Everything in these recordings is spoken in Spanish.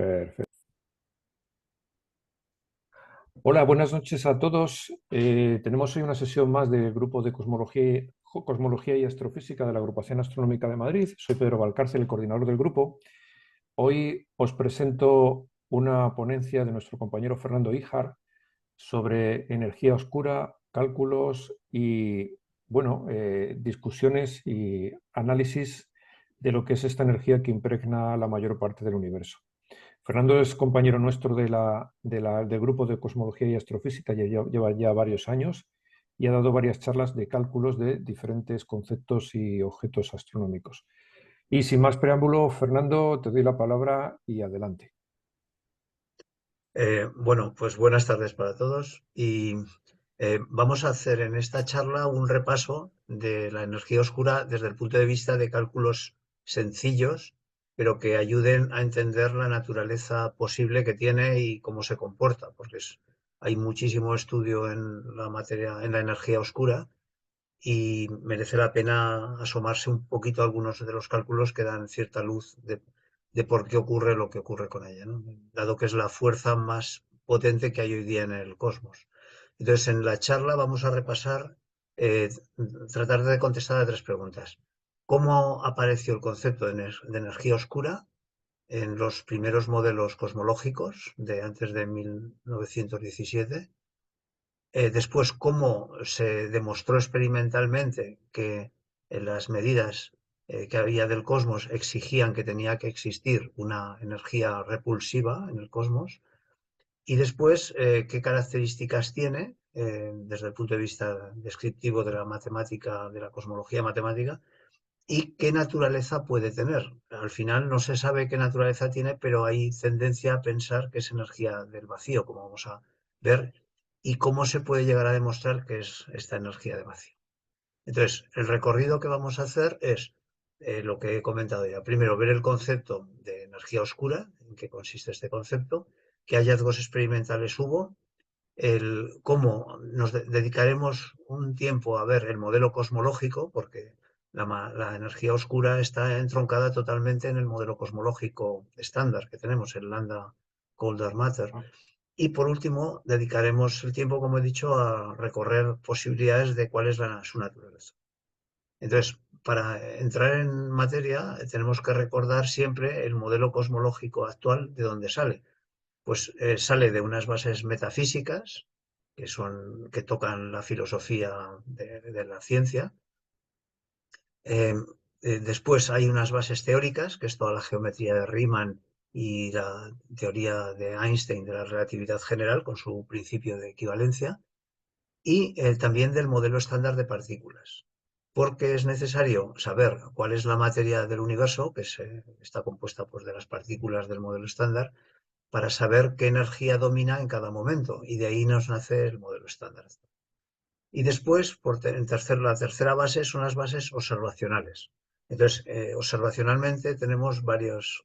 Perfecto. Hola, buenas noches a todos. Tenemos hoy una sesión más del grupo de Cosmología y Astrofísica de la Agrupación Astronómica de Madrid. Soy Pedro Valcárcel, el coordinador del grupo. Hoy os presento una ponencia de nuestro compañero Fernando Híjar sobre energía oscura, cálculos y, bueno, discusiones y análisis de lo que es esta energía que impregna la mayor parte del universo. Fernando es compañero nuestro del grupo de Cosmología y Astrofísica, lleva ya varios años y ha dado varias charlas de cálculos de diferentes conceptos y objetos astronómicos. Y sin más preámbulo, Fernando, te doy la palabra y adelante. Bueno, pues buenas tardes para todos y vamos a hacer en esta charla un repaso de la energía oscura desde el punto de vista de cálculos sencillos, pero que ayuden a entender la naturaleza posible que tiene y cómo se comporta, porque hay muchísimo estudio en la materia, en la energía oscura y merece la pena asomarse un poquito a algunos de los cálculos que dan cierta luz de por qué ocurre lo que ocurre con ella, ¿no? Dado que es la fuerza más potente que hay hoy día en el cosmos. Entonces, en la charla vamos a repasar, eh, tratar de contestar a tres preguntas. ¿Cómo apareció el concepto de energía oscura en los primeros modelos cosmológicos de antes de 1917? Después, cómo se demostró experimentalmente que las medidas que había del cosmos exigían que tenía que existir una energía repulsiva en el cosmos. Y después, qué características tiene desde el punto de vista descriptivo de la matemática, de la cosmología matemática, y qué naturaleza puede tener. Al final no se sabe qué naturaleza tiene, pero hay tendencia a pensar que es energía del vacío, como vamos a ver, y cómo se puede llegar a demostrar que es esta energía de vacío. Entonces, el recorrido que vamos a hacer es lo que he comentado ya. Primero, ver el concepto de energía oscura, en qué consiste este concepto, qué hallazgos experimentales hubo, cómo nos dedicaremos un tiempo a ver el modelo cosmológico, porque la energía oscura está entroncada totalmente en el modelo cosmológico estándar que tenemos, el lambda cold dark matter. Ah, Y por último, dedicaremos el tiempo, como he dicho, a recorrer posibilidades de cuál es su naturaleza. Entonces, para entrar en materia, tenemos que recordar siempre el modelo cosmológico actual de dónde sale. Pues sale de unas bases metafísicas que tocan la filosofía de la ciencia. Eh, Después hay unas bases teóricas, que es toda la geometría de Riemann y la teoría de Einstein de la relatividad general con su principio de equivalencia, y también del modelo estándar de partículas. Porque es necesario saber cuál es la materia del universo, que está compuesta pues, de las partículas del modelo estándar, para saber qué energía domina en cada momento, y de ahí nos nace el modelo estándar. Y después, la tercera base son las bases observacionales. Entonces, observacionalmente tenemos varios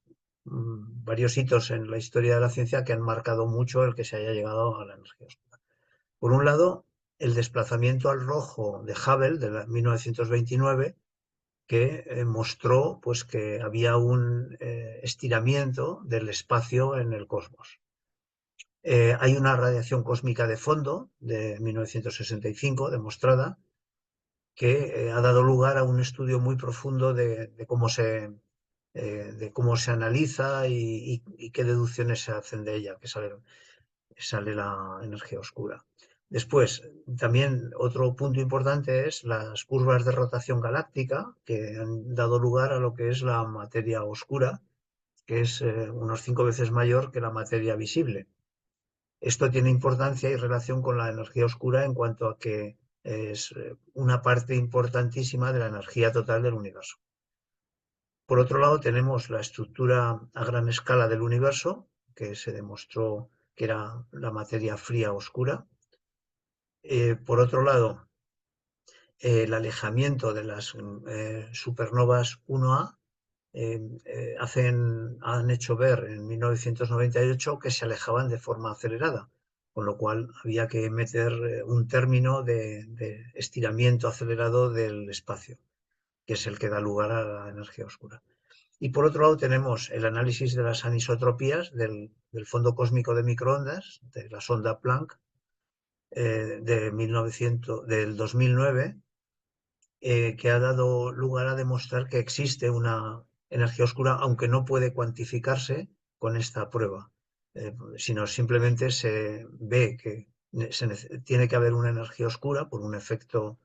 hitos en la historia de la ciencia que han marcado mucho el que se haya llegado a la energía oscura. Por un lado, el desplazamiento al rojo de Hubble de 1929, que mostró pues, que había un estiramiento del espacio en el cosmos. Hay una radiación cósmica de fondo de 1965 demostrada que ha dado lugar a un estudio muy profundo de cómo se analiza y qué deducciones se hacen de ella, que sale la energía oscura. Después, también otro punto importante es las curvas de rotación galáctica que han dado lugar a lo que es la materia oscura, que es unos 5 veces mayor que la materia visible. Esto tiene importancia y relación con la energía oscura en cuanto a que es una parte importantísima de la energía total del universo. Por otro lado, tenemos la estructura a gran escala del universo, que se demostró que era la materia fría oscura. Por otro lado, el alejamiento de las supernovas 1A han hecho ver en 1998 que se alejaban de forma acelerada, con lo cual había que meter un término de estiramiento acelerado del espacio, que es el que da lugar a la energía oscura. Y por otro lado tenemos el análisis de las anisotropías del fondo cósmico de microondas, de la sonda Planck, del 2009, que ha dado lugar a demostrar que existe una energía oscura, aunque no puede cuantificarse con esta prueba, sino simplemente se ve que tiene que haber una energía oscura por un efecto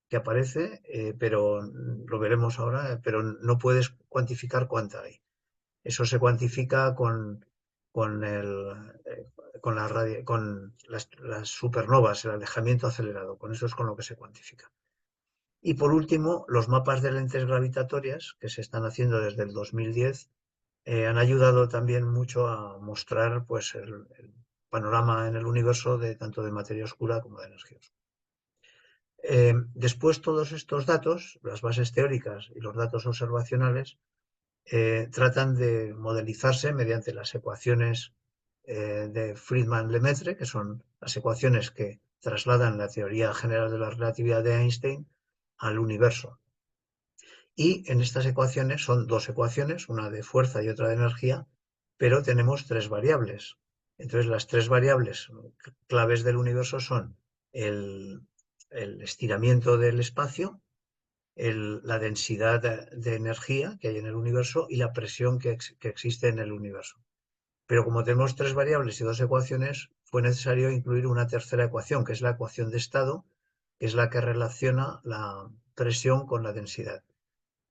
que aparece, pero lo veremos ahora, pero no puedes cuantificar cuánta hay. Eso se cuantifica con, con las supernovas, el alejamiento acelerado. Con eso es con lo que se cuantifica. Y por último, los mapas de lentes gravitatorias que se están haciendo desde el 2010 han ayudado también mucho a mostrar pues, el panorama en el universo de tanto de materia oscura como de energía oscura. Después todos estos datos, las bases teóricas y los datos observacionales, tratan de modelizarse mediante las ecuaciones de Friedmann-Lemaitre, que son las ecuaciones que trasladan la teoría general de la relatividad de Einstein al universo. Y en estas ecuaciones son dos ecuaciones, una de fuerza y otra de energía, pero tenemos tres variables. Entonces las tres variables claves del universo son el estiramiento del espacio, la densidad de energía que hay en el universo y la presión que existe en el universo. Pero como tenemos tres variables y dos ecuaciones, fue necesario incluir una tercera ecuación, que es la ecuación de estado, que es la que relaciona la presión con la densidad.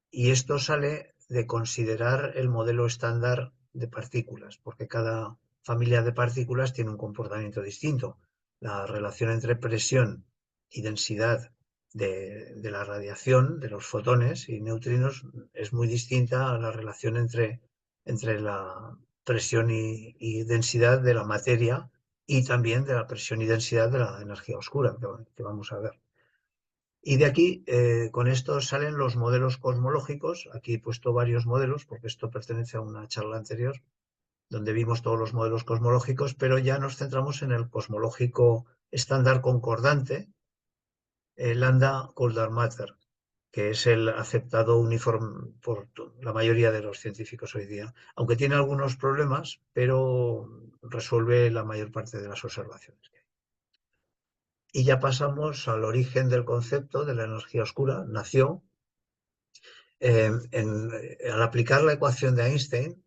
Y esto sale de considerar el modelo estándar de partículas, porque cada familia de partículas tiene un comportamiento distinto. La relación entre presión y densidad de la radiación, de los fotones y neutrinos, es muy distinta a la relación entre la presión y densidad de la materia y también de la presión y densidad de la energía oscura, que vamos a ver. Y de aquí, con esto salen los modelos cosmológicos. Aquí he puesto varios modelos porque esto pertenece a una charla anterior donde vimos todos los modelos cosmológicos, pero ya nos centramos en el cosmológico estándar concordante, el lambda Coulter Matter, que es el aceptado uniforme por la mayoría de los científicos hoy día, aunque tiene algunos problemas, pero resuelve la mayor parte de las observaciones. Y ya pasamos al origen del concepto de la energía oscura. Nació al aplicar la ecuación de Einstein,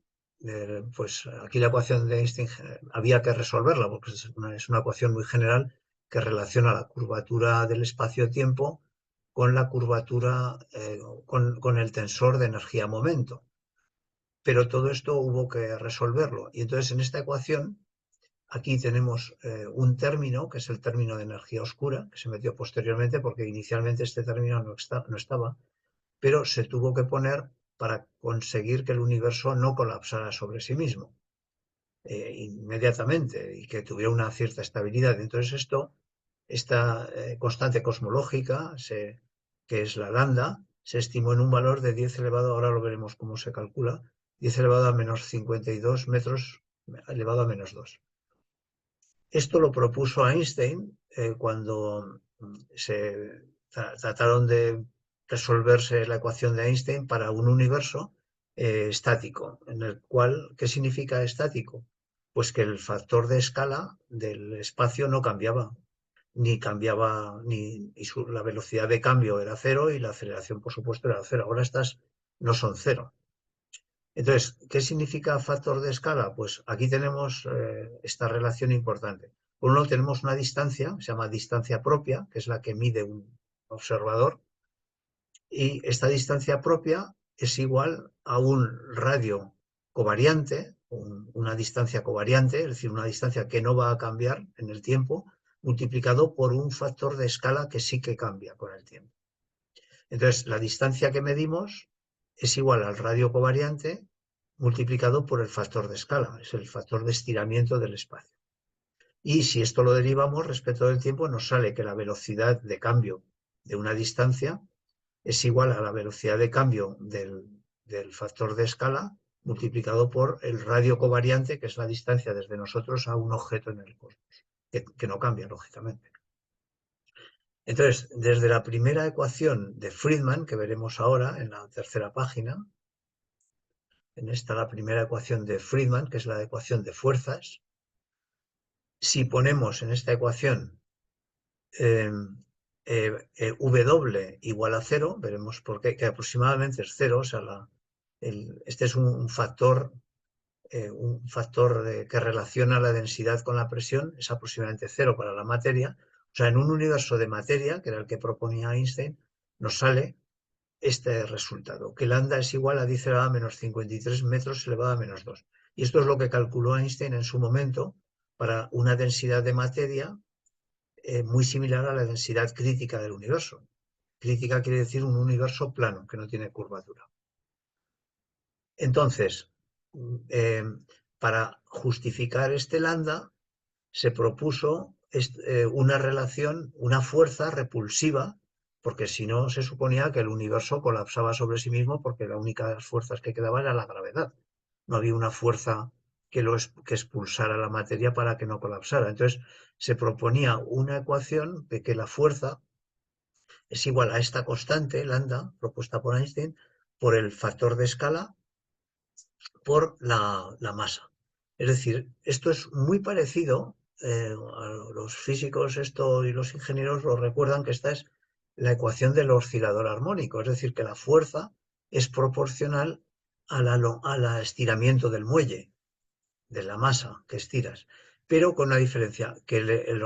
pues aquí la ecuación de Einstein había que resolverla porque es una ecuación muy general que relaciona la curvatura del espacio-tiempo con la curvatura, con el tensor de energía-momento. Pero todo esto hubo que resolverlo. Y entonces en esta ecuación, aquí tenemos un término, que es el término de energía oscura, que se metió posteriormente porque inicialmente este término no estaba, pero se tuvo que poner para conseguir que el universo no colapsara sobre sí mismo inmediatamente y que tuviera una cierta estabilidad. Entonces esta constante cosmológica, que es la lambda, se estimó en un valor de 10 elevado, ahora lo veremos cómo se calcula, 10 elevado a menos 52 metros elevado a menos 2. Esto lo propuso Einstein cuando se trataron de resolverse la ecuación de Einstein para un universo estático, en el cual, ¿qué significa estático? Pues que el factor de escala del espacio no cambiaba, la velocidad de cambio era cero y la aceleración, por supuesto, era cero. Ahora estas no son cero. Entonces, ¿qué significa factor de escala? Pues aquí tenemos esta relación importante. Por un lado tenemos una distancia, se llama distancia propia, que es la que mide un observador, y esta distancia propia es igual a un radio covariante, una distancia covariante, es decir, una distancia que no va a cambiar en el tiempo, multiplicado por un factor de escala que sí que cambia con el tiempo. Entonces, la distancia que medimos es igual al radio covariante multiplicado por el factor de escala, es el factor de estiramiento del espacio. Y si esto lo derivamos respecto del tiempo, nos sale que la velocidad de cambio de una distancia es igual a la velocidad de cambio del factor de escala multiplicado por el radio covariante, que es la distancia desde nosotros a un objeto en el cosmos, que no cambia, lógicamente. Entonces, desde la primera ecuación de Friedmann, que veremos ahora en la tercera página, en esta la primera ecuación de Friedman, que es la ecuación de fuerzas. Si ponemos en esta ecuación W igual a 0, veremos por qué, que aproximadamente es 0, o sea, este es un factor que relaciona la densidad con la presión, es aproximadamente 0 para la materia. O sea, en un universo de materia, que era el que proponía Einstein, nos sale este resultado, que lambda es igual a 10 elevado a menos 53 metros elevado a menos 2. Y esto es lo que calculó Einstein en su momento para una densidad de materia muy similar a la densidad crítica del universo. Crítica quiere decir un universo plano, que no tiene curvatura. Entonces, eh, para justificar este lambda, se propuso una relación, una fuerza repulsiva, porque si no se suponía que el universo colapsaba sobre sí mismo, porque la única fuerza que quedaba era la gravedad. No había una fuerza que expulsara la materia para que no colapsara. Entonces se proponía una ecuación de que la fuerza es igual a esta constante, lambda, propuesta por Einstein, por el factor de escala por la masa. Es decir, esto es muy parecido, a los físicos esto y los ingenieros lo recuerdan, que esta es la ecuación del oscilador armónico, es decir, que la fuerza es proporcional al estiramiento del muelle, de la masa que estiras, pero con una diferencia, que el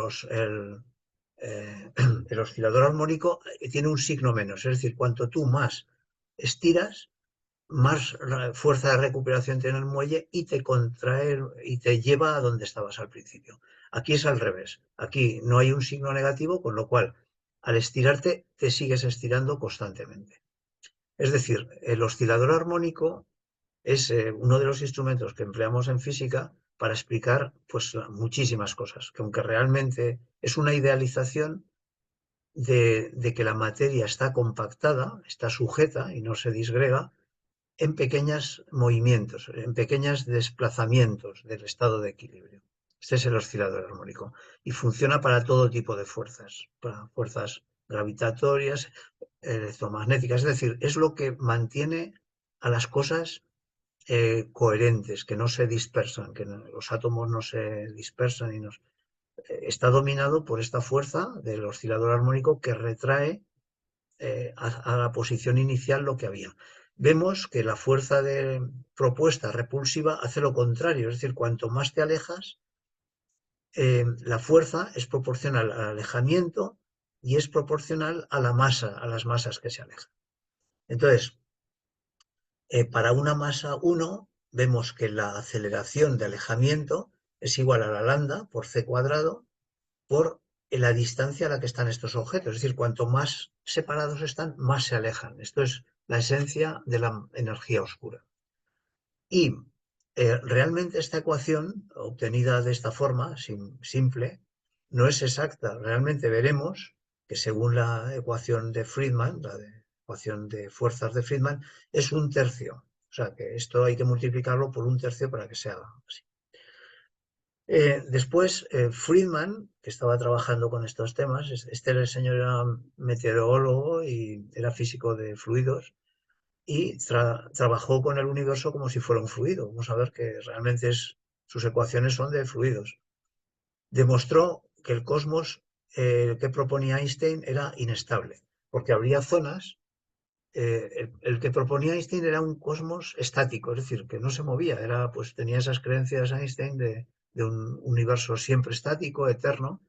oscilador armónico tiene un signo menos, es decir, cuanto tú más estiras, más fuerza de recuperación tiene el muelle y te contrae y te lleva a donde estabas al principio. Aquí es al revés. Aquí no hay un signo negativo, con lo cual al estirarte te sigues estirando constantemente. Es decir, el oscilador armónico es uno de los instrumentos que empleamos en física para explicar pues muchísimas cosas, que aunque realmente es una idealización de que la materia está compactada, está sujeta y no se disgrega, en pequeños movimientos, en pequeños desplazamientos del estado de equilibrio. Este es el oscilador armónico y funciona para todo tipo de fuerzas, para fuerzas gravitatorias, electromagnéticas, es decir, es lo que mantiene a las cosas coherentes, que no se dispersan, que los átomos no se dispersan y está dominado por esta fuerza del oscilador armónico que retrae a la posición inicial lo que había. Vemos que la fuerza propuesta repulsiva hace lo contrario, es decir, cuanto más te alejas, la fuerza es proporcional al alejamiento y es proporcional a la masa, a las masas que se alejan. Entonces, para una masa 1, vemos que la aceleración de alejamiento es igual a la lambda por c cuadrado por la distancia a la que están estos objetos. Es decir, cuanto más separados están, más se alejan. Esto es la esencia de la energía oscura. Y realmente esta ecuación, obtenida de esta forma, simple, no es exacta. Realmente veremos que según la ecuación de Friedman, ecuación de fuerzas de Friedman, es un tercio. O sea que esto hay que multiplicarlo por un tercio para que sea así. Después, Friedman, que estaba trabajando con estos temas, el señor era meteorólogo y era físico de fluidos, y trabajó con el universo como si fuera un fluido. Vamos a ver que realmente sus ecuaciones son de fluidos. Demostró que el cosmos que proponía Einstein era inestable, porque habría zonas. El que proponía Einstein era un cosmos estático, es decir, que no se movía, pues tenía esas creencias Einstein de un universo siempre estático, eterno,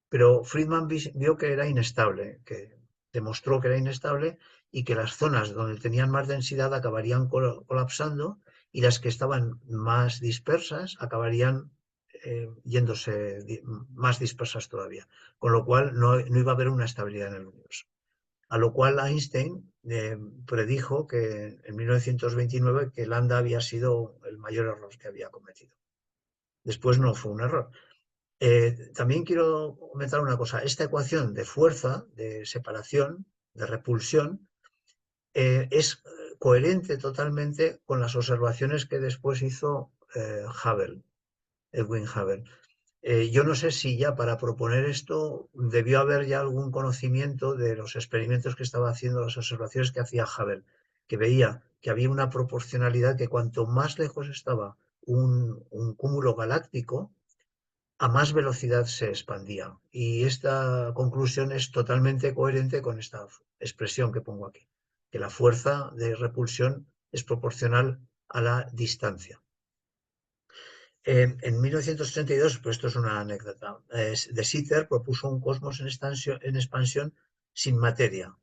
pero Friedman vio que era inestable, que demostró que era inestable y que las zonas donde tenían más densidad acabarían colapsando y las que estaban más dispersas acabarían yéndose más dispersas todavía, con lo cual no iba a haber una estabilidad en el universo. A lo cual Einstein predijo que en 1929 que lambda había sido el mayor error que había cometido. Después no fue un error. También quiero comentar una cosa. Esta ecuación de fuerza, de separación, de repulsión, es coherente totalmente con las observaciones que después hizo Edwin Hubble. Yo no sé si ya para proponer esto debió haber ya algún conocimiento de los experimentos que estaba haciendo, las observaciones que hacía Hubble, que veía que había una proporcionalidad que cuanto más lejos estaba un cúmulo galáctico, a más velocidad se expandía. Y esta conclusión es totalmente coherente con esta expresión que pongo aquí, que la fuerza de repulsión es proporcional a la distancia. En 1932, pues esto es una anécdota, de Sitter propuso un cosmos en expansión sin materia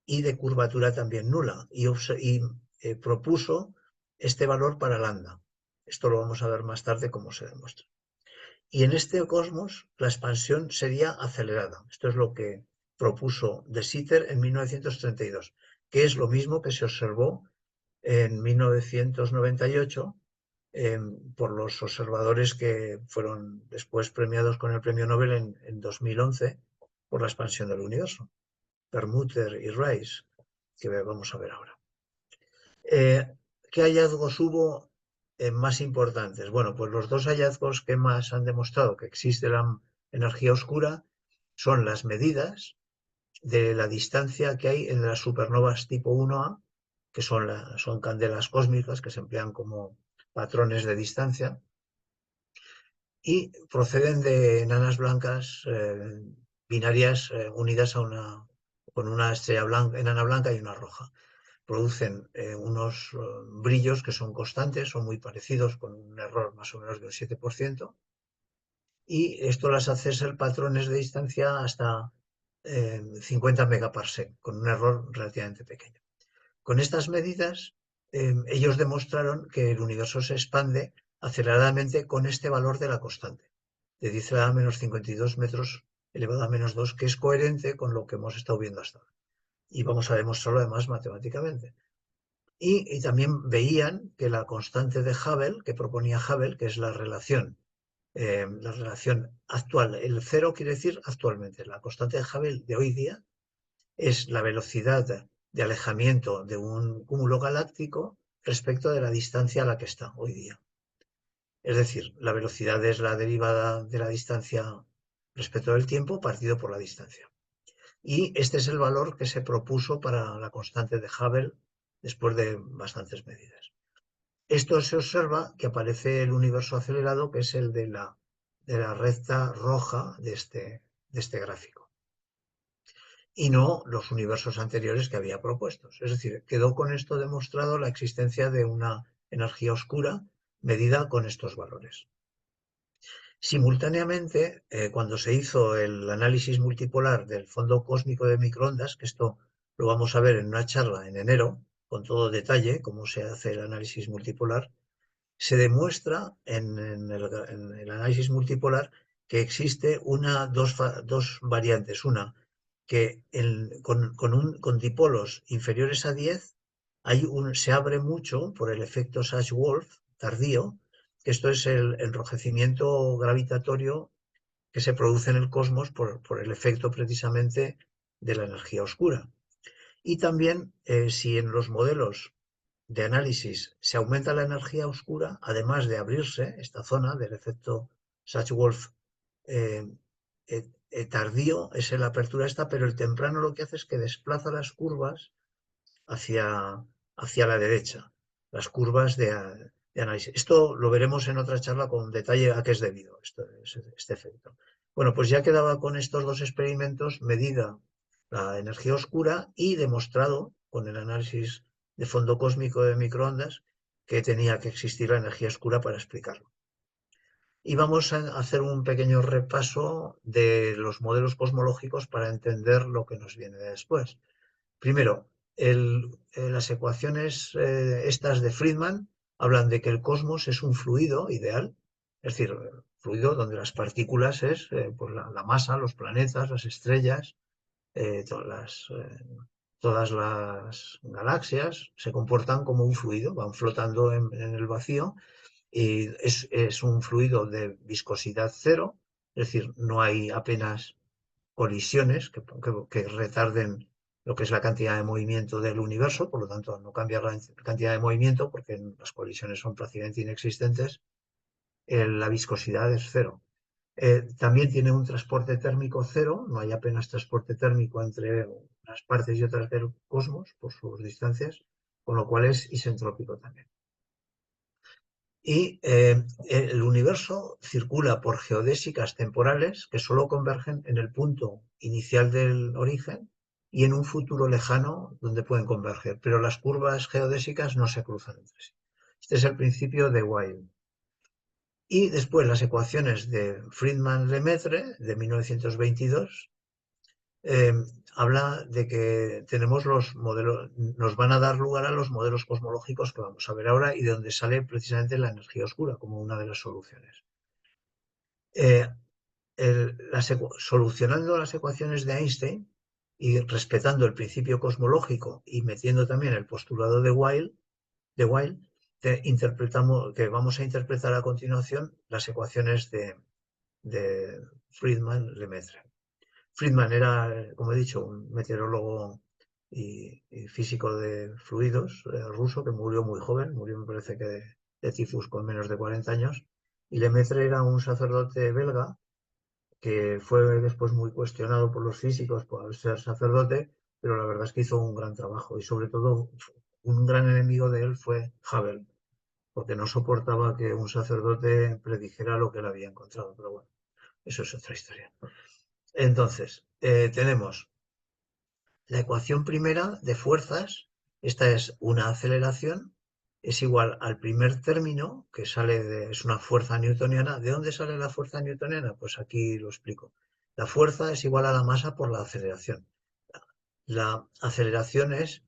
y de curvatura también nula, y propuso este valor para lambda. Esto lo vamos a ver más tarde cómo se demuestra. Y en este cosmos la expansión sería acelerada. Esto es lo que propuso de Sitter en 1932, que es lo mismo que se observó en 1998 por los observadores que fueron después premiados con el premio Nobel en 2011 por la expansión del universo, Perlmutter y Rice, que vamos a ver ahora. ¿Qué hallazgos hubo más importantes? Bueno, pues los dos hallazgos que más han demostrado que existe la energía oscura son las medidas de la distancia que hay en las supernovas tipo 1A, que son candelas cósmicas que se emplean como patrones de distancia, y proceden de enanas blancas binarias unidas con una estrella blanca, enana blanca y una roja. Producen unos brillos que son constantes, son muy parecidos, con un error más o menos del 7%, y esto las hace ser patrones de distancia hasta 50 megaparsec, con un error relativamente pequeño. Con estas medidas, ellos demostraron que el universo se expande aceleradamente con este valor de la constante, de 10 elevado a menos 52 metros elevado a menos 2, que es coherente con lo que hemos estado viendo hasta ahora. Y vamos a demostrarlo además matemáticamente. Y también veían que la constante de Hubble, que proponía Hubble, que es la relación actual, el cero quiere decir actualmente, la constante de Hubble de hoy día es la velocidad de alejamiento de un cúmulo galáctico respecto de la distancia a la que está hoy día. Es decir, la velocidad es la derivada de la distancia respecto del tiempo partido por la distancia. Y este es el valor que se propuso para la constante de Hubble después de bastantes medidas. Esto se observa que aparece el universo acelerado, que es el de la recta roja de este gráfico, y no los universos anteriores que había propuesto. Es decir, quedó con esto demostrado la existencia de una energía oscura medida con estos valores. Simultáneamente, cuando se hizo el análisis multipolar del fondo cósmico de microondas, que esto lo vamos a ver en una charla en enero, con todo detalle, cómo se hace el análisis multipolar, se demuestra en el análisis multipolar que existe dos variantes. Una, que con dipolos inferiores a 10 se abre mucho por el efecto Sache-Wolf tardío, que esto es el enrojecimiento gravitatorio que se produce en el cosmos por el efecto precisamente de la energía oscura. Y también si en los modelos de análisis se aumenta la energía oscura, además de abrirse esta zona del efecto Sache-Wolf tardío, es la apertura esta, pero el temprano lo que hace es que desplaza las curvas hacia la derecha, las curvas de análisis. Esto lo veremos en otra charla con detalle a qué es debido este efecto. Bueno, pues ya quedaba con estos dos experimentos medida la energía oscura y demostrado con el análisis de fondo cósmico de microondas que tenía que existir la energía oscura para explicarlo. Y vamos a hacer un pequeño repaso de los modelos cosmológicos para entender lo que nos viene después. Primero, las ecuaciones estas de Friedman hablan de que el cosmos es un fluido ideal, es decir, fluido donde las partículas es pues la masa, los planetas, las estrellas, todas las galaxias se comportan como un fluido, van flotando en el vacío, y es un fluido de viscosidad cero, es decir, no hay apenas colisiones que retarden lo que es la cantidad de movimiento del universo, por lo tanto no cambia la cantidad de movimiento porque las colisiones son prácticamente inexistentes, la viscosidad es cero. También tiene un transporte térmico cero, no hay apenas transporte térmico entre unas partes y otras del cosmos por sus distancias, con lo cual es isentrópico también. Y el universo circula por geodésicas temporales que solo convergen en el punto inicial del origen y en un futuro lejano donde pueden converger, pero las curvas geodésicas no se cruzan entre sí. Este es el principio de Weyl. Y después las ecuaciones de Friedmann-Lemaitre de 1922 eh, habla de que tenemos los modelos, nos van a dar lugar a los modelos cosmológicos que vamos a ver ahora y de donde sale precisamente la energía oscura como una de las soluciones. Eh, solucionando las ecuaciones de Einstein y respetando el principio cosmológico y metiendo también el postulado de Weyl, interpretamos, que vamos a interpretar a continuación las ecuaciones de Friedmann-Lemaitre. Friedman era, como he dicho, un meteorólogo y físico de fluidos ruso que murió muy joven, murió me parece que de tifus con menos de 40 años, y Lemaitre era un sacerdote belga que fue después muy cuestionado por los físicos por ser sacerdote, pero la verdad es que hizo un gran trabajo y sobre todo un gran enemigo de él fue Hubble, porque no soportaba que un sacerdote predijera lo que él había encontrado, pero bueno, eso es otra historia. Entonces, tenemos la ecuación primera de fuerzas, esta es una aceleración, es igual al primer término, que es una fuerza newtoniana. ¿De dónde sale la fuerza newtoniana? Pues aquí lo explico. La fuerza es igual a la masa por la aceleración. La aceleración es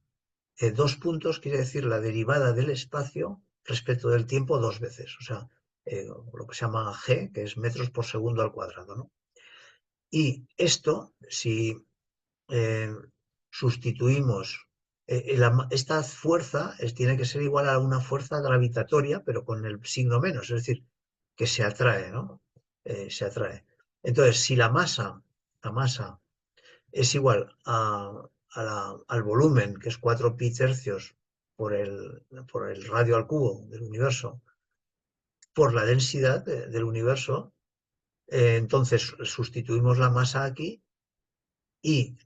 2 puntos, quiere decir la derivada del espacio respecto del tiempo 2 veces, o sea, lo que se llama g, que es metros por segundo al cuadrado, ¿no? Y esto, si eh, sustituimos esta fuerza, tiene que ser igual a una fuerza gravitatoria, pero con el signo menos, es decir, que se atrae, ¿no? Se atrae. Entonces, si la masa es igual al volumen, que es 4 pi tercios por el radio al cubo del universo, por la densidad del universo, entonces sustituimos la masa aquí y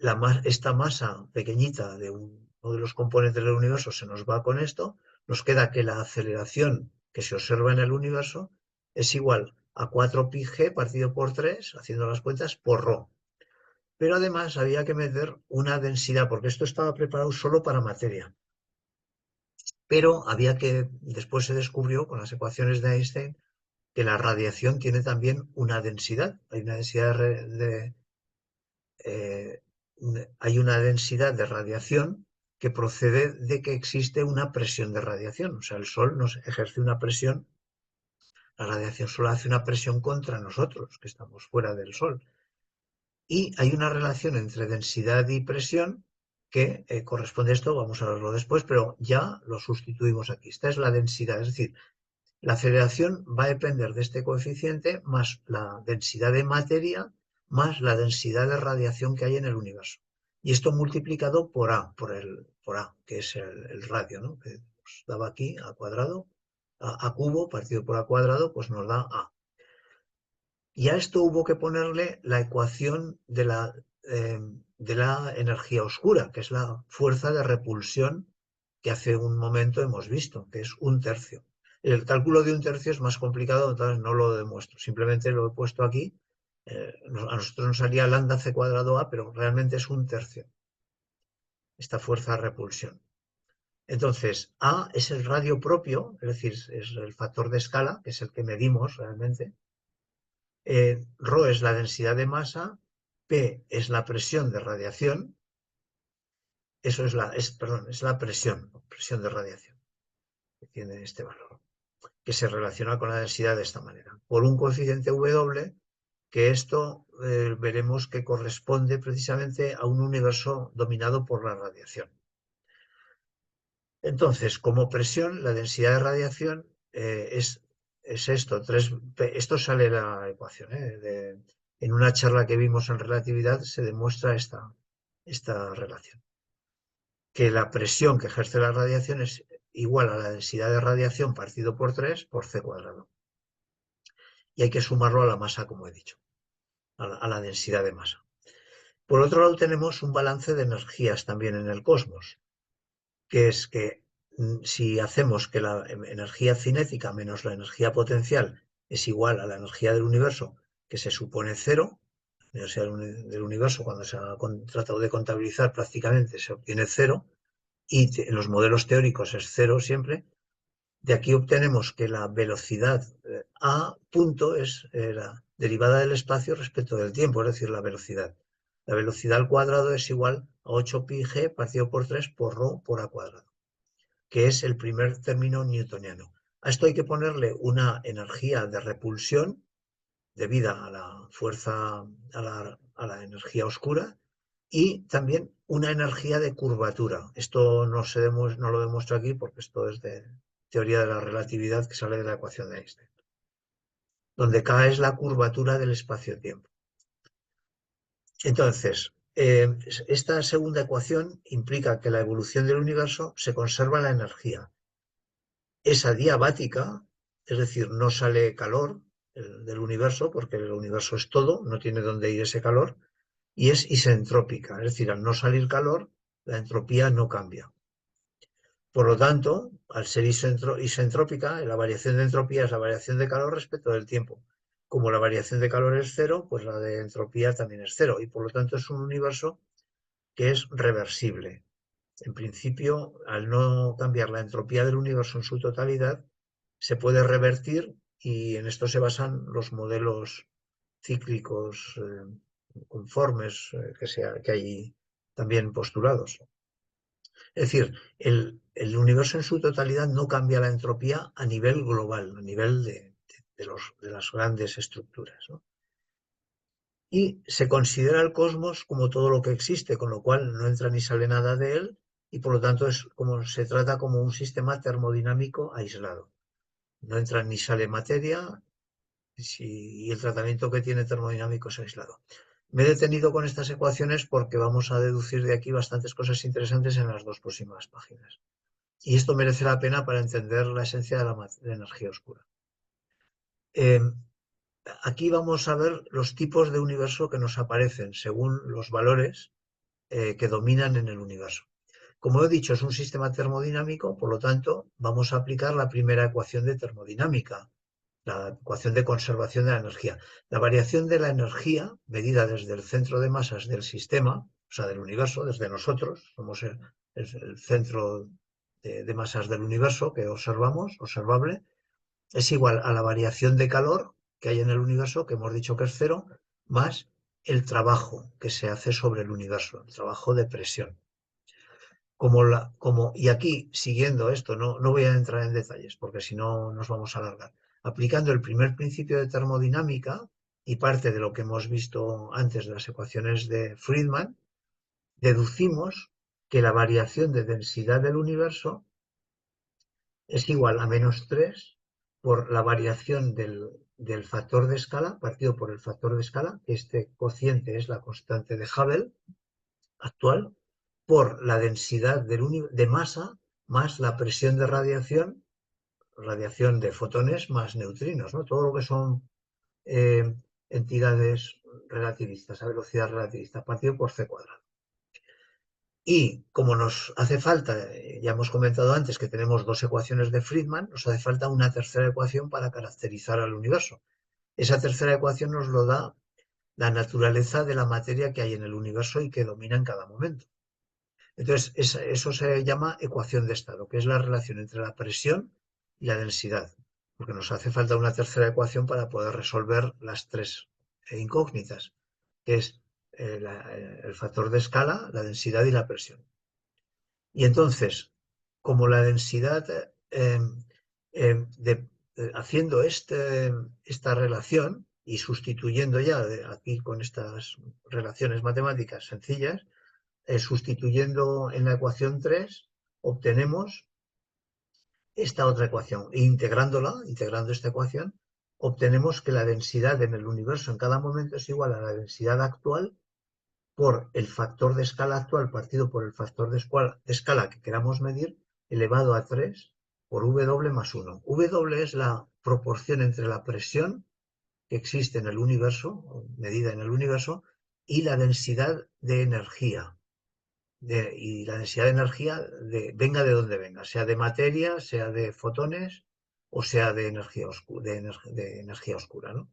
esta masa pequeñita de uno de los componentes del universo se nos va con esto, nos queda que la aceleración que se observa en el universo es igual a 4 pi g partido por 3, haciendo las cuentas, por ρ. Pero además había que meter una densidad, porque esto estaba preparado solo para materia. Pero después se descubrió con las ecuaciones de Einstein que la radiación tiene también una densidad. Eh, hay una densidad de radiación que procede de que existe una presión de radiación. O sea, el Sol nos ejerce una presión, la radiación solar hace una presión contra nosotros, que estamos fuera del Sol. Y hay una relación entre densidad y presión que corresponde a esto, vamos a verlo después, pero ya lo sustituimos aquí. Esta es la densidad, es decir, la aceleración va a depender de este coeficiente más la densidad de materia más la densidad de radiación que hay en el universo. Y esto multiplicado por A, por A, que es el radio, ¿no? Que nos daba aquí a cuadrado, a cubo partido por A cuadrado, pues nos da A. Y a esto hubo que ponerle la ecuación de la energía oscura, que es la fuerza de repulsión que hace un momento hemos visto, que es 1/3. El cálculo de 1/3 es más complicado, entonces no lo demuestro. Simplemente lo he puesto aquí. A nosotros nos salía lambda c cuadrado A, pero realmente es 1/3. Esta fuerza de repulsión. Entonces, A es el radio propio, es decir, es el factor de escala, que es el que medimos realmente. Rho es la densidad de masa, P es la presión de radiación, eso es la presión de radiación que tiene este valor, que se relaciona con la densidad de esta manera, por un coeficiente W, que esto veremos que corresponde precisamente a un universo dominado por la radiación. Entonces, como presión, la densidad de radiación es esto. Esto sale la ecuación. En una charla que vimos en relatividad se demuestra esta relación. Que la presión que ejerce la radiación es igual a la densidad de radiación partido por 3 por c cuadrado. Y hay que sumarlo a la masa, como he dicho, a la densidad de masa. Por otro lado, tenemos un balance de energías también en el cosmos, que es que si hacemos que la energía cinética menos la energía potencial es igual a la energía del universo, que se supone cero, la energía del universo cuando se ha tratado de contabilizar prácticamente se obtiene cero, y en los modelos teóricos es cero siempre. De aquí obtenemos que la velocidad a punto es la derivada del espacio respecto del tiempo, es decir, la velocidad. La velocidad al cuadrado es igual a 8πg partido por 3 por ρ por a cuadrado, que es el primer término newtoniano. A esto hay que ponerle una energía de repulsión debida a la fuerza, a la energía oscura, y también una energía de curvatura. Esto no lo demuestro aquí porque esto es de teoría de la relatividad que sale de la ecuación de Einstein, donde K es la curvatura del espacio-tiempo. Entonces, esta segunda ecuación implica que la evolución del universo se conserva la energía. Es adiabática, es decir, no sale calor del universo porque el universo es todo, no tiene dónde ir ese calor, y es isentrópica, es decir, al no salir calor, la entropía no cambia. Por lo tanto, al ser isentrópica, la variación de entropía es la variación de calor respecto del tiempo. Como la variación de calor es cero, pues la de entropía también es cero, y por lo tanto es un universo que es reversible. En principio, al no cambiar la entropía del universo en su totalidad, se puede revertir, y en esto se basan los modelos cíclicos conformes que hay también postulados. Es decir, el universo en su totalidad no cambia la entropía a nivel global, a nivel de las grandes estructuras, ¿no? Y se considera el cosmos como todo lo que existe, con lo cual no entra ni sale nada de él, y por lo tanto se trata como un sistema termodinámico aislado. No entra ni sale materia, y el tratamiento que tiene termodinámico es aislado. Me he detenido con estas ecuaciones porque vamos a deducir de aquí bastantes cosas interesantes en las dos próximas páginas. Y esto merece la pena para entender la esencia de la energía oscura. Aquí vamos a ver los tipos de universo que nos aparecen según los valores que dominan en el universo. Como he dicho, es un sistema termodinámico, por lo tanto, vamos a aplicar la primera ecuación de termodinámica, la ecuación de conservación de la energía. La variación de la energía, medida desde el centro de masas del sistema, o sea, del universo, desde nosotros, somos el centro de masas del universo que observamos, observable, es igual a la variación de calor que hay en el universo, que hemos dicho que es cero, más el trabajo que se hace sobre el universo, el trabajo de presión. Y aquí, siguiendo esto, no voy a entrar en detalles porque si no nos vamos a alargar. Aplicando el primer principio de termodinámica y parte de lo que hemos visto antes de las ecuaciones de Friedman, deducimos que la variación de densidad del universo es igual a -3 por la variación del factor de escala, partido por el factor de escala, que este cociente es la constante de Hubble actual, por la densidad de masa más la presión de radiación de fotones más neutrinos, ¿no? Todo lo que son entidades relativistas, a velocidad relativista, partido por c cuadrado. Y como nos hace falta, ya hemos comentado antes que tenemos dos ecuaciones de Friedman, nos hace falta una tercera ecuación para caracterizar al universo. Esa tercera ecuación nos lo da la naturaleza de la materia que hay en el universo y que domina en cada momento. Entonces, eso se llama ecuación de estado, que es la relación entre la presión y la densidad, porque nos hace falta una tercera ecuación para poder resolver las tres incógnitas, que es el factor de escala, la densidad y la presión. Y entonces, como la densidad, haciendo esta relación y sustituyendo ya aquí con estas relaciones matemáticas sencillas, sustituyendo en la ecuación 3, obtenemos esta otra ecuación. E integrando esta ecuación, obtenemos que la densidad en el universo en cada momento es igual a la densidad actual por el factor de escala actual partido por el factor de escala que queramos medir, elevado a 3 por W más 1. W es la proporción entre la presión que existe en el universo, medida en el universo, y la densidad de energía. y la densidad de energía venga de donde venga, sea de materia, sea de fotones o sea de energía oscura, de energía oscura, ¿no?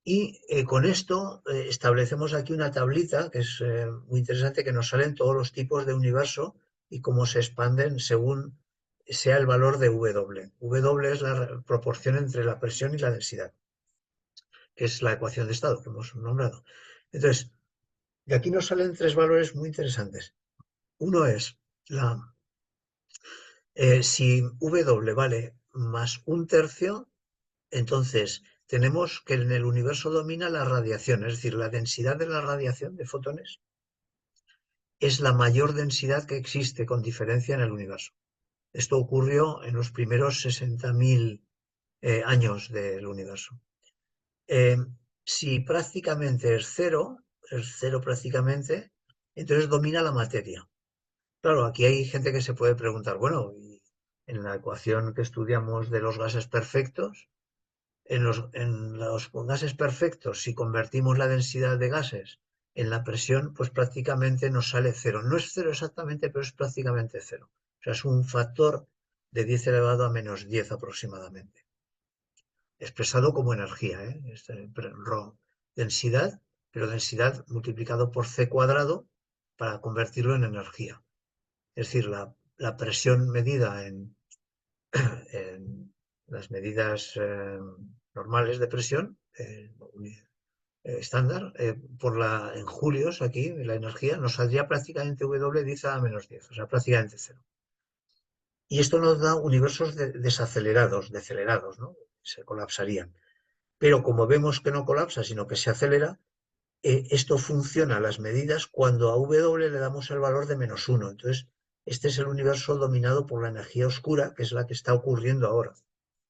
Y con esto establecemos aquí una tablita que es muy interesante, que nos salen todos los tipos de universo y cómo se expanden según sea el valor de W. W es la proporción entre la presión y la densidad, que es la ecuación de estado que hemos nombrado. Entonces, de aquí nos salen tres valores muy interesantes. Uno es si W vale más un tercio, entonces tenemos que en el universo domina la radiación, es decir, la densidad de la radiación de fotones es la mayor densidad que existe con diferencia en el universo. Esto ocurrió en los primeros 60.000 años del universo. Eh, si prácticamente es cero prácticamente, entonces domina la materia. Claro, aquí hay gente que se puede preguntar, bueno, y en la ecuación que estudiamos de los gases perfectos, en los gases perfectos, si convertimos la densidad de gases en la presión, pues prácticamente nos sale cero. No es cero exactamente, pero es prácticamente cero. O sea, es un factor de 10 elevado a menos 10 aproximadamente. Expresado como energía, ¿eh? Densidad, pero densidad multiplicado por c cuadrado para convertirlo en energía. Es decir, la presión medida en las medidas normales de presión estándar, en julios aquí, la energía, nos saldría prácticamente W 10 a menos 10, o sea, prácticamente cero. Y esto nos da universos desacelerados, decelerados, ¿no? Se colapsarían. Pero como vemos que no colapsa, sino que se acelera, esto funciona a las medidas cuando a W le damos el valor de menos 1. Entonces, este es el universo dominado por la energía oscura, que es la que está ocurriendo ahora,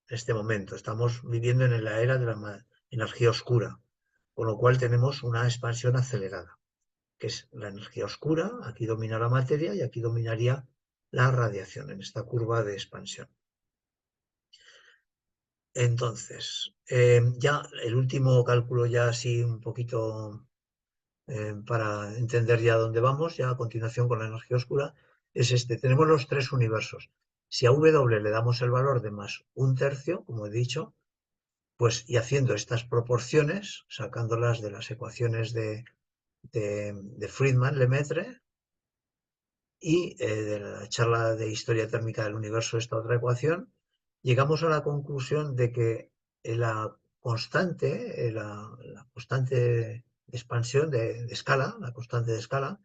en este momento. Estamos viviendo en la era de la energía oscura, con lo cual tenemos una expansión acelerada, que es la energía oscura, aquí domina la materia y aquí dominaría la radiación en esta curva de expansión. Entonces, ya el último cálculo ya así un poquito para entender ya dónde vamos, ya a continuación con la energía oscura, es este. Tenemos los tres universos. Si a W le damos el valor de más un tercio, como he dicho, pues y haciendo estas proporciones, sacándolas de las ecuaciones de Friedman-Lemaitre y de la charla de historia térmica del universo, esta otra ecuación, llegamos a la conclusión de que la constante, la constante de expansión de escala, la constante de escala,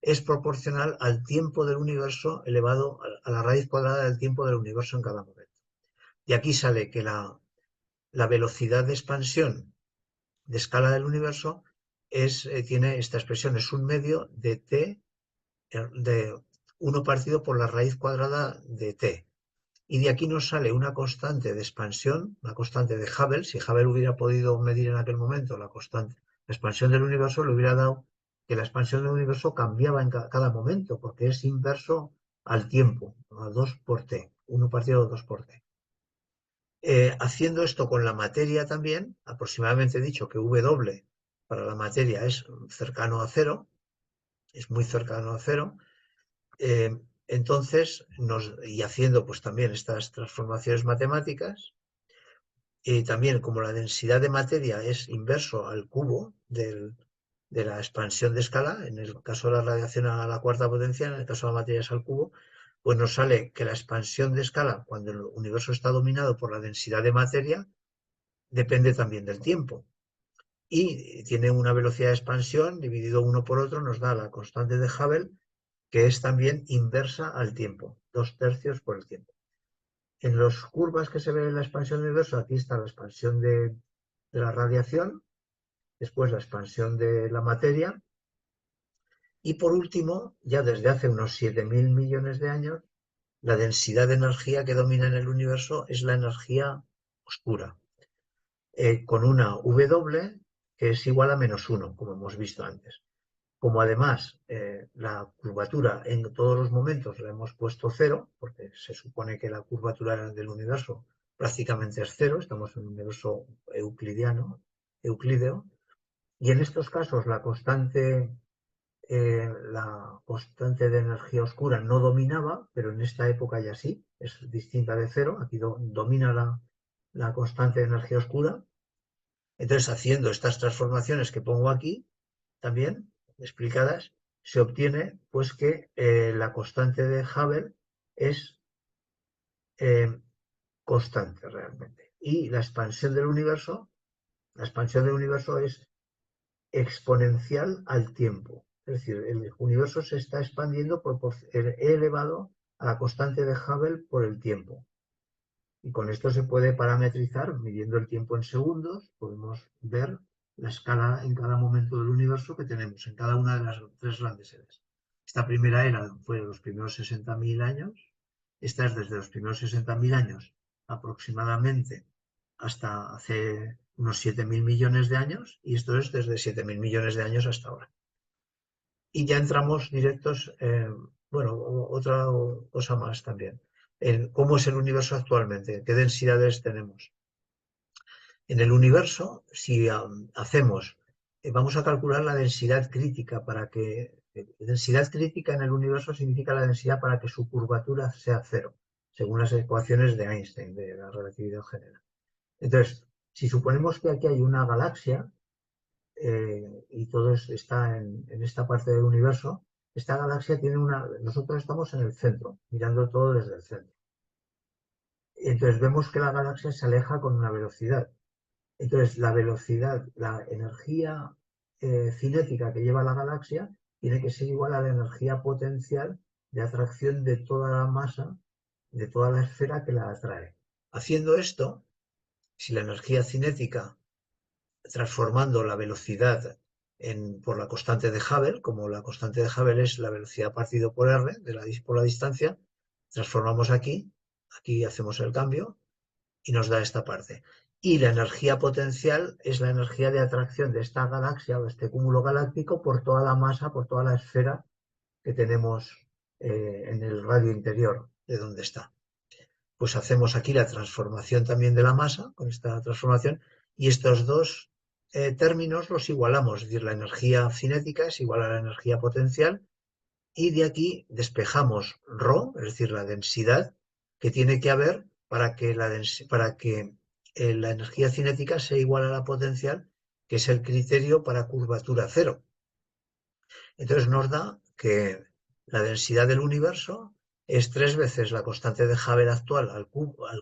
es proporcional al tiempo del universo elevado a la raíz cuadrada del tiempo del universo en cada momento. Y aquí sale que la velocidad de expansión de escala del universo tiene esta expresión, es un medio de t de 1 partido por la raíz cuadrada de t. Y de aquí nos sale una constante de expansión, una constante de Hubble. Si Hubble hubiera podido medir en aquel momento la expansión del universo, le hubiera dado que la expansión del universo cambiaba en cada momento, porque es inverso al tiempo, a 2 por t, 1 partido de 2 por t. Haciendo esto con la materia también, aproximadamente he dicho que W para la materia es cercano a cero, es muy cercano a cero. Entonces, y haciendo pues también estas transformaciones matemáticas, también como la densidad de materia es inverso al cubo de la expansión de escala, en el caso de la radiación a la cuarta potencia, en el caso de la materia es al cubo, pues nos sale que la expansión de escala, cuando el universo está dominado por la densidad de materia, depende también del tiempo. Y tiene una velocidad de expansión dividido uno por otro, nos da la constante de Hubble, que es también inversa al tiempo, 2/3 por el tiempo. En las curvas que se ven en la expansión del universo, aquí está la expansión de la radiación, después la expansión de la materia, y por último, ya desde hace unos 7.000 millones de años, la densidad de energía que domina en el universo es la energía oscura, con una W que es igual a menos 1, como hemos visto antes. Como además la curvatura en todos los momentos la hemos puesto cero, porque se supone que la curvatura del universo prácticamente es cero, estamos en un universo euclídeo, y en estos casos la constante la constante de energía oscura no dominaba, pero en esta época ya sí, es distinta de cero, aquí domina la constante de energía oscura. Entonces, haciendo estas transformaciones que pongo aquí, también explicadas, se obtiene pues que la constante de Hubble es eh, constante realmente. Y la expansión del universo es exponencial al tiempo. Es decir, el universo se está expandiendo por E elevado a la constante de Hubble por el tiempo. Y con esto se puede parametrizar, midiendo el tiempo en segundos, podemos ver la escala en cada momento del universo que tenemos en cada una de las tres grandes eras. Esta primera era fue de los primeros 60.000 años, esta es desde los primeros 60.000 años aproximadamente hasta hace unos 7.000 millones de años, y esto es desde 7.000 millones de años hasta ahora. Y ya entramos directos, bueno, otra cosa más también, en cómo es el universo actualmente, qué densidades tenemos. En el universo, si hacemos, vamos a calcular la densidad crítica para que, densidad crítica en el universo significa la densidad para que su curvatura sea cero, según las ecuaciones de Einstein, de la relatividad general. Entonces, si suponemos que aquí hay una galaxia, y todo está en esta parte del universo, esta galaxia tiene nosotros estamos en el centro, mirando todo desde el centro. Entonces vemos que la galaxia se aleja con una velocidad. Entonces la velocidad, la energía cinética que lleva la galaxia tiene que ser igual a la energía potencial de atracción de toda la masa, de toda la esfera que la atrae. Haciendo esto, si la energía cinética transformando la velocidad por la constante de Hubble, como la constante de Hubble es la velocidad partido por R, por la distancia, transformamos aquí hacemos el cambio y nos da esta parte. Y la energía potencial es la energía de atracción de esta galaxia o este cúmulo galáctico por toda la masa, por toda la esfera que tenemos en el radio interior de donde está. Pues hacemos aquí la transformación también de la masa, con esta transformación, y estos dos términos los igualamos, es decir, la energía cinética es igual a la energía potencial, y de aquí despejamos ρ, es decir, la densidad que tiene que haber para que la energía cinética sea igual a la potencial, que es el criterio para curvatura cero. Entonces nos da que la densidad del universo es 3 veces la constante de Hubble actual al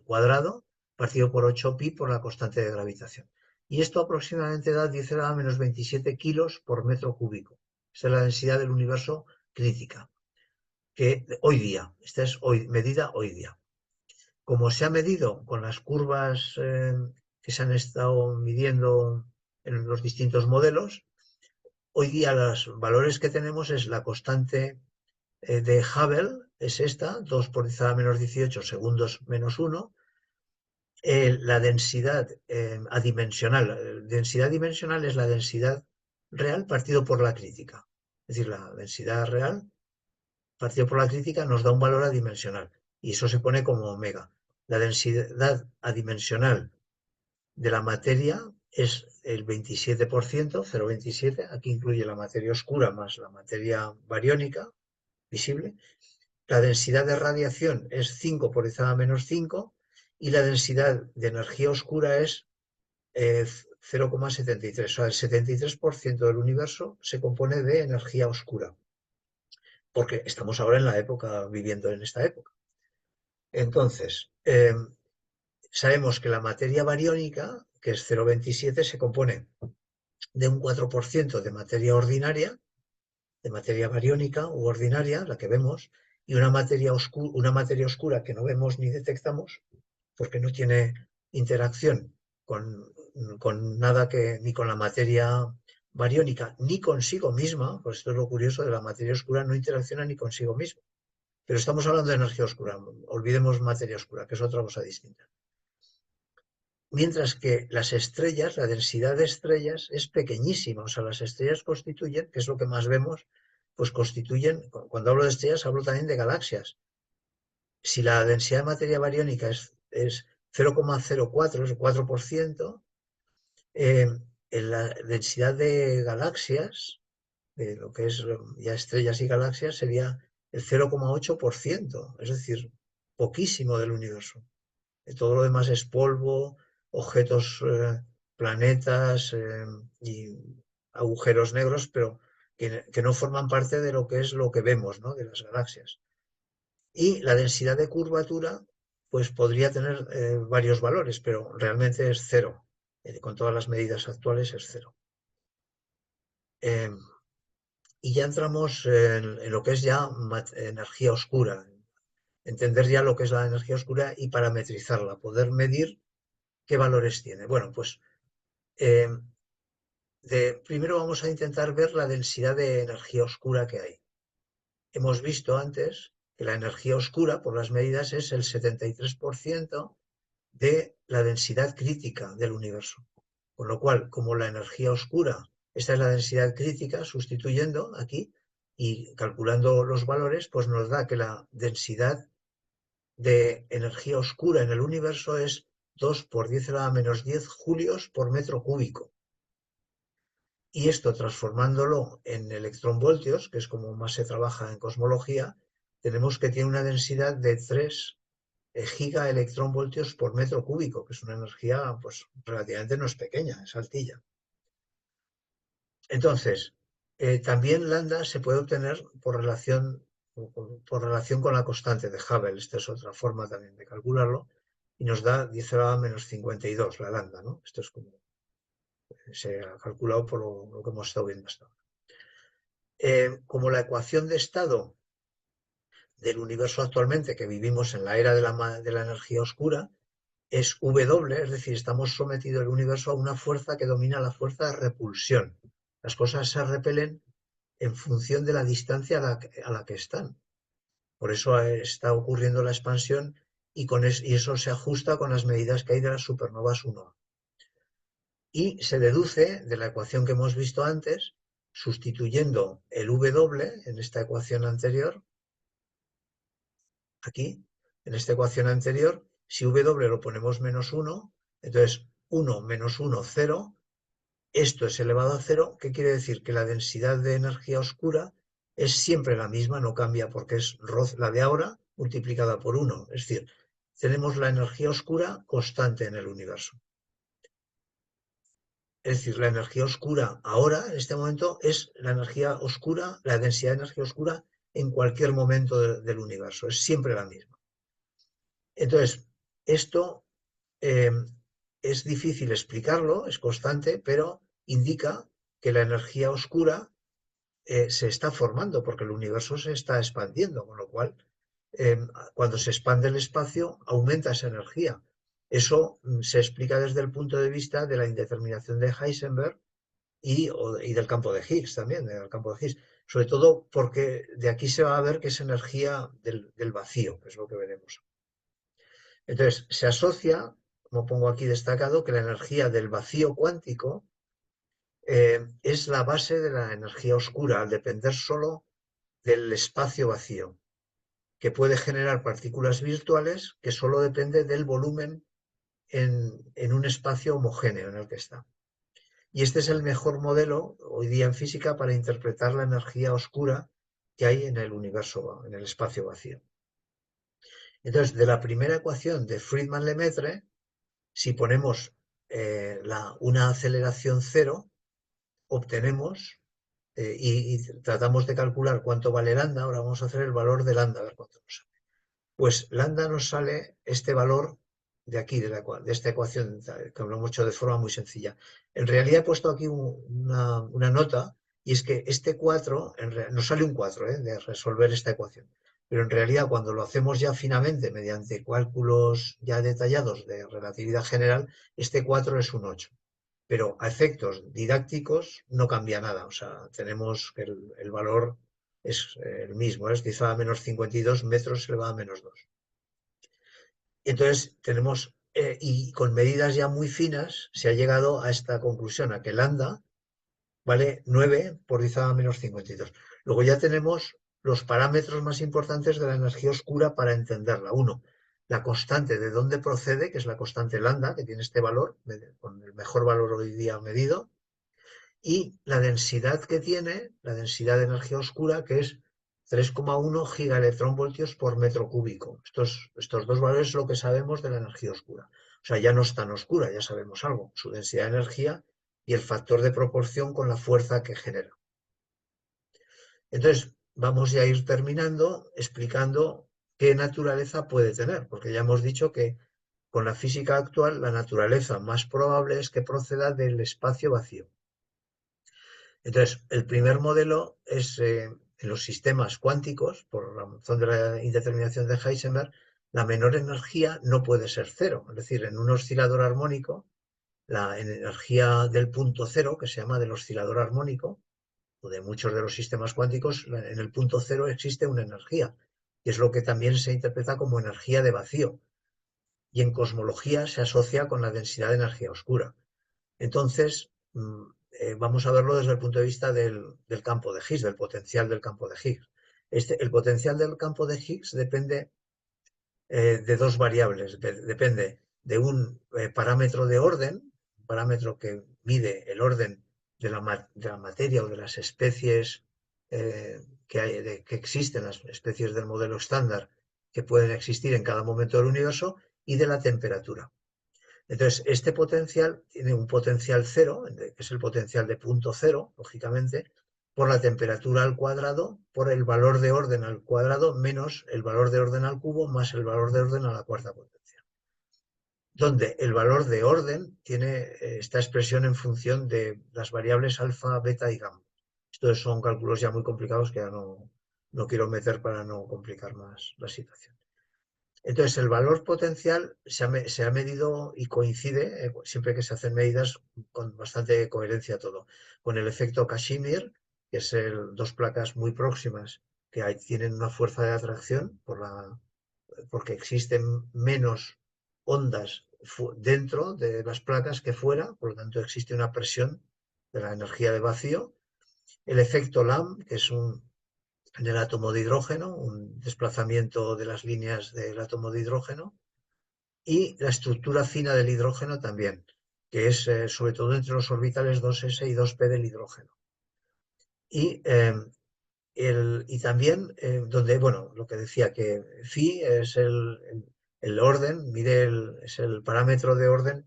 cuadrado, partido por 8pi por la constante de gravitación. Y esto aproximadamente da 10 a la menos 27 kilos por metro cúbico. Esta es la densidad del universo crítica, que hoy día, esta es medida hoy día. Como se ha medido con las curvas que se han estado midiendo en los distintos modelos, hoy día los valores que tenemos es la constante de Hubble, es esta, 2 por 10 a la menos 18 segundos menos 1. La densidad adimensional. Densidad dimensional es la densidad real partido por la crítica. Es decir, la densidad real partido por la crítica nos da un valor adimensional. Y eso se pone como omega. La densidad adimensional de la materia es el 27%, 0,27. Aquí incluye la materia oscura más la materia bariónica, visible. La densidad de radiación es 5 por 10 a la menos 5 y la densidad de energía oscura es 0,73. O sea, el 73% del universo se compone de energía oscura. Porque estamos ahora en la época, viviendo en esta época. Entonces, sabemos que la materia bariónica, que es 0,27, se compone de un 4% de materia ordinaria, de materia bariónica u ordinaria, la que vemos, y una materia oscura que no vemos ni detectamos, porque no tiene interacción con nada ni con la materia bariónica, ni consigo misma, pues esto es lo curioso de la materia oscura, no interacciona ni consigo misma. Pero estamos hablando de energía oscura, olvidemos materia oscura, que es otra cosa distinta. Mientras que las estrellas, la densidad de estrellas es pequeñísima, o sea, las estrellas constituyen, que es lo que más vemos, pues constituyen, cuando hablo de estrellas hablo también de galaxias. Si la densidad de materia bariónica es 0,04, es el 4%, la densidad de galaxias, de lo que es ya estrellas y galaxias, sería el 0,8%, es decir, poquísimo del universo. Todo lo demás es polvo, objetos, planetas y agujeros negros, pero que no forman parte de lo que es lo que vemos, ¿no? De las galaxias. Y la densidad de curvatura, pues podría tener varios valores, pero realmente es cero. Con todas las medidas actuales es cero. Y ya entramos en lo que es ya energía oscura, entender ya lo que es la energía oscura y parametrizarla, poder medir qué valores tiene. Bueno, pues eh, primero vamos a intentar ver la densidad de energía oscura que hay. Hemos visto antes que la energía oscura, por las medidas, es el 73% de la densidad crítica del universo. Con lo cual, como la energía oscura, esta es la densidad crítica, sustituyendo aquí y calculando los valores, pues nos da que la densidad de energía oscura en el universo es 2 por 10 a la menos 10 julios por metro cúbico. Y esto transformándolo en electronvoltios, que es como más se trabaja en cosmología, tenemos que tiene una densidad de 3 gigaelectronvoltios por metro cúbico, que es una energía pues relativamente no es pequeña, es altilla. Entonces, también lambda se puede obtener por relación con la constante de Hubble. Esta es otra forma también de calcularlo. Y nos da 10 a la menos 52 la lambda, ¿no? Esto es como se ha calculado por lo que hemos estado viendo hasta ahora. Como la ecuación de estado del universo actualmente, que vivimos en la era de la energía oscura, es W, es decir, estamos sometidos el universo a una fuerza que domina la fuerza de repulsión. Las cosas se repelen en función de la distancia a la que están. Por eso está ocurriendo la expansión y eso se ajusta con las medidas que hay de las supernovas 1. Y se deduce de la ecuación que hemos visto antes, sustituyendo el W en esta ecuación anterior, aquí, en esta ecuación anterior, si W lo ponemos menos 1, entonces 1 menos 1, 0, esto es elevado a 0, ¿qué quiere decir? Que la densidad de energía oscura es siempre la misma, no cambia porque es la de ahora multiplicada por 1. Es decir, tenemos la energía oscura constante en el universo. Es decir, la energía oscura ahora, en este momento, es la energía oscura, la densidad de energía oscura en cualquier momento del universo. Es siempre la misma. Entonces, esto eh, es difícil explicarlo, es constante, pero indica que la energía oscura se está formando porque el universo se está expandiendo, con lo cual cuando se expande el espacio aumenta esa energía. Eso se explica desde el punto de vista de la indeterminación de Heisenberg y del campo de Higgs también, del campo de Higgs. Sobre todo porque de aquí se va a ver que es energía del vacío, que es lo que veremos. Entonces, se asocia, como pongo aquí destacado, que la energía del vacío cuántico es la base de la energía oscura, al depender solo del espacio vacío, que puede generar partículas virtuales que solo depende del volumen en un espacio homogéneo en el que está. Y este es el mejor modelo hoy día en física para interpretar la energía oscura que hay en el universo, en el espacio vacío. Entonces, de la primera ecuación de Friedmann-Lemaitre, si ponemos una aceleración cero, obtenemos y tratamos de calcular cuánto vale lambda. Ahora vamos a hacer el valor de lambda, a ver cuánto nos sale. Pues lambda nos sale este valor de aquí, de esta ecuación, que lo hemos hecho de forma muy sencilla. En realidad he puesto aquí una nota, y es que este 4, nos sale un 4 de resolver esta ecuación. Pero en realidad cuando lo hacemos ya finamente, mediante cálculos ya detallados de relatividad general, este 4 es un 8. Pero a efectos didácticos no cambia nada. O sea, tenemos que el valor es el mismo, es 10 a la menos 52 metros elevado a menos 2. Entonces tenemos, y con medidas ya muy finas, se ha llegado a esta conclusión, a que lambda vale 9 por 10 a la menos 52. Luego ya tenemos los parámetros más importantes de la energía oscura para entenderla. Uno, la constante de dónde procede, que es la constante lambda, que tiene este valor, con el mejor valor hoy día medido. y la densidad que tiene, la densidad de energía oscura, que es 3,1 gigaelectronvoltios por metro cúbico. Estos dos valores es lo que sabemos de la energía oscura. O sea, ya no es tan oscura, ya sabemos algo, su densidad de energía y el factor de proporción con la fuerza que genera. Entonces, vamos ya a ir terminando explicando qué naturaleza puede tener, porque ya hemos dicho que con la física actual la naturaleza más probable es que proceda del espacio vacío. Entonces, el primer modelo es en los sistemas cuánticos, por la razón de la indeterminación de Heisenberg, la menor energía no puede ser cero. Es decir, en un oscilador armónico, la energía del punto cero, que se llama del oscilador armónico, o de muchos de los sistemas cuánticos, en el punto cero existe una energía, que es lo que también se interpreta como energía de vacío. Y en cosmología se asocia con la densidad de energía oscura. Entonces, vamos a verlo desde el punto de vista del campo de Higgs, del potencial del campo de Higgs. El potencial del campo de Higgs depende de dos variables. Depende de un parámetro de orden, un parámetro que mide el orden de la materia o de las especies que existen, las especies del modelo estándar que pueden existir en cada momento del universo, y de la temperatura. Entonces, este potencial tiene un potencial cero, que es el potencial de punto cero, lógicamente, por la temperatura al cuadrado, por el valor de orden al cuadrado, menos el valor de orden al cubo, más el valor de orden a la cuarta potencia. Donde el valor de orden tiene esta expresión en función de las variables alfa, beta y gamma. Estos son cálculos ya muy complicados que ya no quiero meter para no complicar más la situación. Entonces, el valor potencial se ha medido y coincide, siempre que se hacen medidas, con bastante coherencia todo, con el efecto Casimir, que es dos placas muy próximas que tienen una fuerza de atracción porque existen menos ondas dentro de las placas que fuera, por lo tanto existe una presión de la energía de vacío. El efecto Lamb, que es en el átomo de hidrógeno, un desplazamiento de las líneas del átomo de hidrógeno, y la estructura fina del hidrógeno también, que es sobre todo entre los orbitales 2s y 2p del hidrógeno. Y, también donde, bueno, lo que decía que phi es el orden, es el parámetro de orden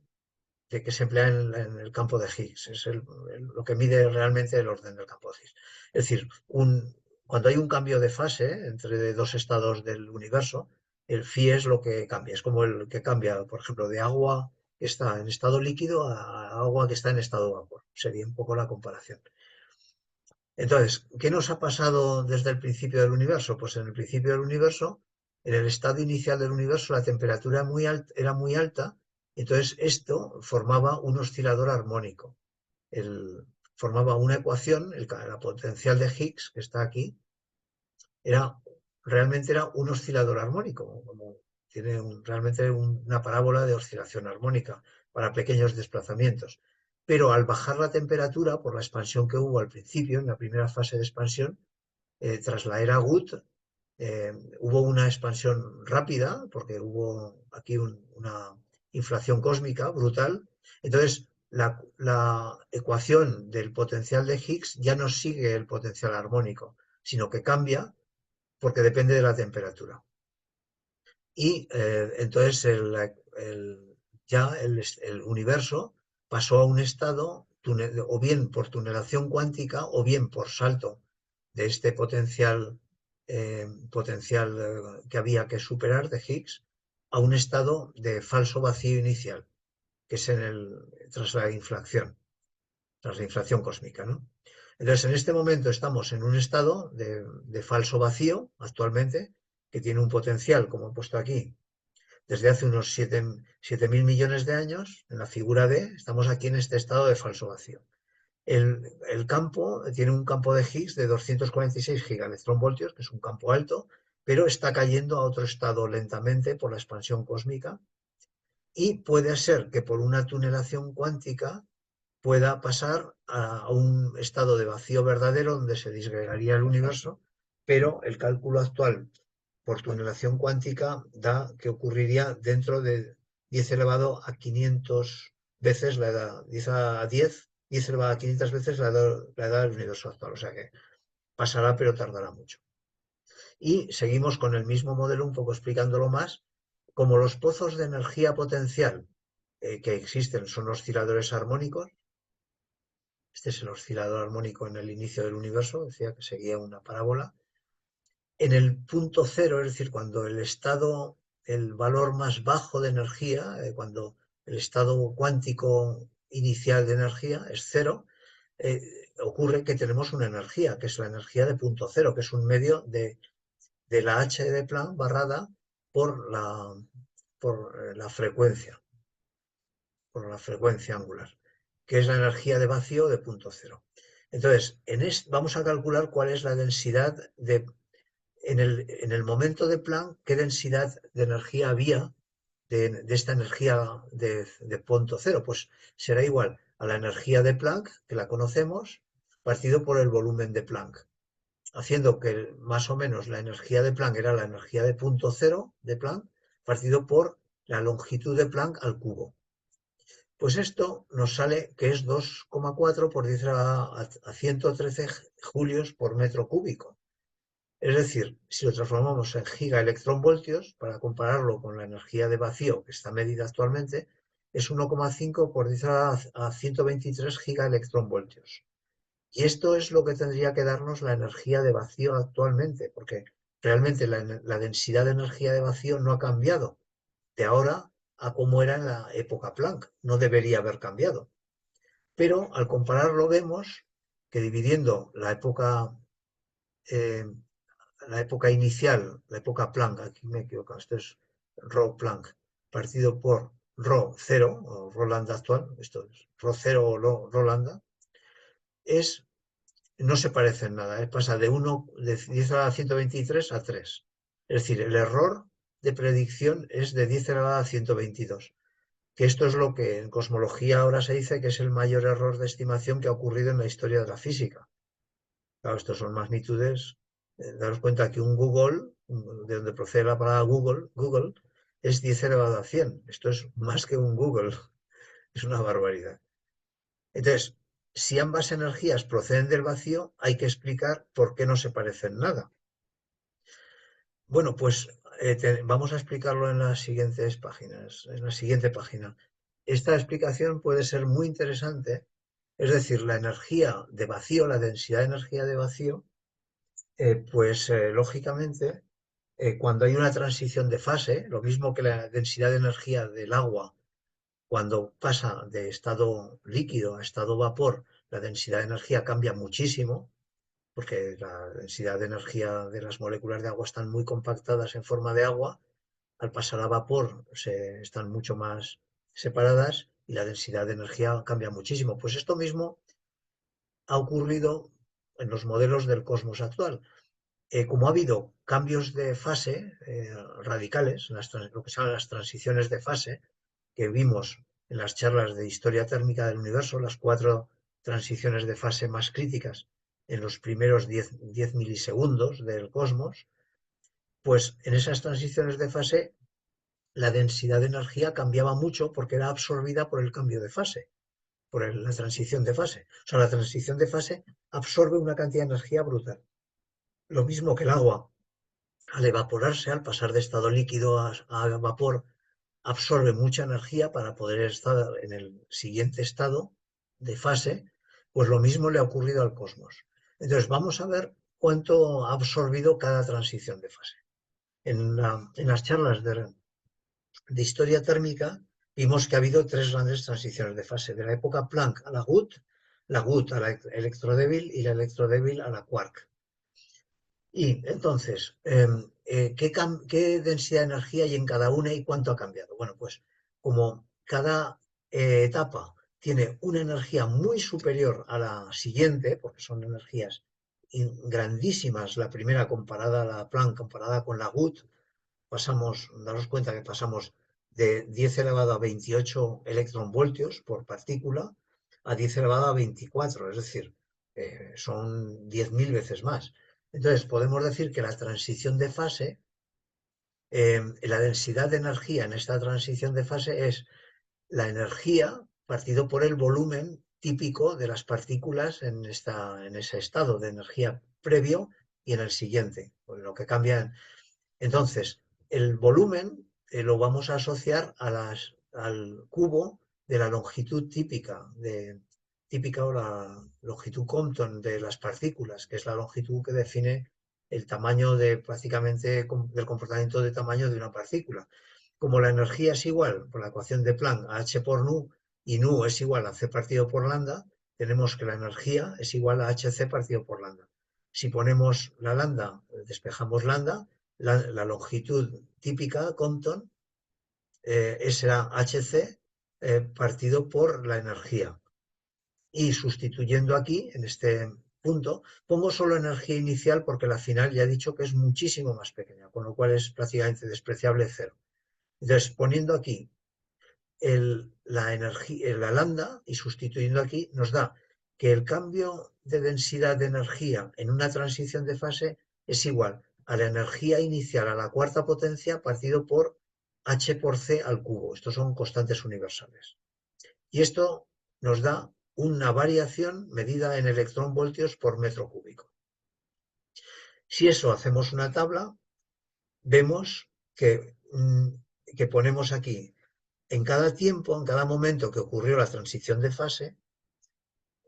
que se emplea en el campo de Higgs, es lo que mide realmente el orden del campo de Higgs. Es decir, cuando hay un cambio de fase entre dos estados del universo, el phi es lo que cambia, es como el que cambia, por ejemplo, de agua que está en estado líquido a agua que está en estado vapor. Sería un poco la comparación. Entonces, ¿qué nos ha pasado desde el principio del universo? Pues en el principio del universo, en el estado inicial del universo, la temperatura era muy alta, entonces esto formaba un oscilador armónico. Formaba una ecuación, la potencial de Higgs, que está aquí, realmente era un oscilador armónico, como tiene realmente una parábola de oscilación armónica para pequeños desplazamientos. Pero al bajar la temperatura, por la expansión que hubo al principio, en la primera fase de expansión, tras la era Gut, hubo una expansión rápida, porque hubo aquí una inflación cósmica brutal. Entonces, la ecuación del potencial de Higgs ya no sigue el potencial armónico, sino que cambia porque depende de la temperatura. Y entonces ya el universo pasó a un estado, o bien por tunelación cuántica, o bien por salto de este potencial que había que superar de Higgs, a un estado de falso vacío inicial, que es tras la inflación cósmica, ¿no? Entonces, en este momento estamos en un estado de falso vacío actualmente, que tiene un potencial, como he puesto aquí, desde hace unos 7.000 millones de años. En la figura D, estamos aquí en este estado de falso vacío. El campo tiene un campo de Higgs de 246 gigaelectronvoltios, que es un campo alto, pero está cayendo a otro estado lentamente por la expansión cósmica, y puede ser que por una tunelación cuántica pueda pasar a un estado de vacío verdadero donde se disgregaría el universo, pero el cálculo actual por tunelación cuántica da que ocurriría dentro de 10 elevado a 500 veces la edad, 10 10 elevado a 500 veces la edad del universo actual. O sea que pasará, pero tardará mucho. Y seguimos con el mismo modelo, un poco explicándolo más, como los pozos de energía potencial que existen son osciladores armónicos. Este es el oscilador armónico en el inicio del universo, decía que seguía una parábola. En el punto cero, es decir, cuando el valor más bajo de energía, cuando el estado cuántico inicial de energía es cero, ocurre que tenemos una energía, que es la energía de punto cero, que es un medio de la h de Planck barrada por por la frecuencia angular, que es la energía de vacío de punto cero. Entonces, vamos a calcular cuál es la densidad en el momento de Planck, qué densidad de energía había de esta energía de punto cero. Pues será igual a la energía de Planck, que la conocemos, partido por el volumen de Planck, haciendo que más o menos la energía de Planck era la energía de punto cero de Planck, partido por la longitud de Planck al cubo. Pues esto nos sale que es 2,4 por 10 a 113 julios por metro cúbico. Es decir, si lo transformamos en gigaelectronvoltios, para compararlo con la energía de vacío que está medida actualmente, es 1,5 por 10 a 123 gigaelectronvoltios. Y esto es lo que tendría que darnos la energía de vacío actualmente, porque realmente la densidad de energía de vacío no ha cambiado de ahora a como era en la época Planck. No debería haber cambiado. Pero al compararlo vemos que dividiendo eh, la época inicial, la época Planck, aquí me equivoco, esto es Rho Planck, partido por Rho 0, o Rho lambda actual, esto es Rho 0 o Rho lambda, no se parece en nada, pasa de 10 a la 123 a 3. Es decir, el error de predicción es de 10 elevado a 122, que esto es lo que en cosmología ahora se dice que es el mayor error de estimación que ha ocurrido en la historia de la física. Claro, estos son magnitudes. Daros cuenta que un Google, de donde procede la palabra Google, es 10 elevado a 100. Esto es más que un Google. Es una barbaridad. Entonces, si ambas energías proceden del vacío, hay que explicar por qué no se parecen nada. Bueno, pues vamos a explicarlo en las siguientes páginas, en la siguiente página. Esta explicación puede ser muy interesante, es decir, la energía de vacío, la densidad de energía de vacío, lógicamente, cuando hay una transición de fase, lo mismo que la densidad de energía del agua, cuando pasa de estado líquido a estado vapor, la densidad de energía cambia muchísimo, porque la densidad de energía de las moléculas de agua están muy compactadas en forma de agua, al pasar a vapor están mucho más separadas y la densidad de energía cambia muchísimo. Pues esto mismo ha ocurrido en los modelos del cosmos actual. Como ha habido cambios de fase radicales, lo que se llaman las transiciones de fase, que vimos en las charlas de historia térmica del universo, las 4 transiciones de fase más críticas en los primeros 10 milisegundos del cosmos, pues en esas transiciones de fase la densidad de energía cambiaba mucho porque era absorbida por el cambio de fase, por la transición de fase. O sea, la transición de fase absorbe una cantidad de energía brutal. Lo mismo que el agua, al evaporarse, al pasar de estado líquido a vapor, absorbe mucha energía para poder estar en el siguiente estado de fase, pues lo mismo le ha ocurrido al cosmos. Entonces vamos a ver cuánto ha absorbido cada transición de fase. En las charlas de historia térmica vimos que ha habido 3 grandes transiciones de fase, de la época Planck a la Guth a la electrodébil y la electrodébil a la quark. Y entonces, ¿qué densidad de energía hay en cada una y cuánto ha cambiado? Bueno, pues como cada etapa tiene una energía muy superior a la siguiente, porque son energías grandísimas, la primera comparada a la Planck, comparada con la Guth, daros cuenta que pasamos de 10 elevado a 28 electronvoltios por partícula a 10 elevado a 24, es decir, son 10.000 veces más. Entonces, podemos decir que la transición de fase, la densidad de energía en esta transición de fase es la energía partido por el volumen típico de las partículas en ese estado de energía previo y en el siguiente, con lo que cambian. Entonces, el volumen lo vamos a asociar al cubo de la longitud típica o la longitud Compton de las partículas, que es la longitud que define el tamaño prácticamente del comportamiento de tamaño de una partícula. Como la energía es igual, por la ecuación de Planck, a h por nu, y nu es igual a c partido por lambda, tenemos que la energía es igual a hc partido por lambda. Si ponemos la lambda, despejamos lambda, la longitud típica, Compton, será hc partido por la energía. Y sustituyendo aquí, en este punto, pongo solo energía inicial porque la final ya he dicho que es muchísimo más pequeña, con lo cual es prácticamente despreciable cero. Entonces, poniendo aquí la lambda y sustituyendo aquí, nos da que el cambio de densidad de energía en una transición de fase es igual a la energía inicial a la cuarta potencia partido por h por c al cubo. Estos son constantes universales. Y esto nos da una variación medida en electronvoltios por metro cúbico. Si eso hacemos una tabla, vemos que ponemos aquí en cada tiempo, en cada momento que ocurrió la transición de fase,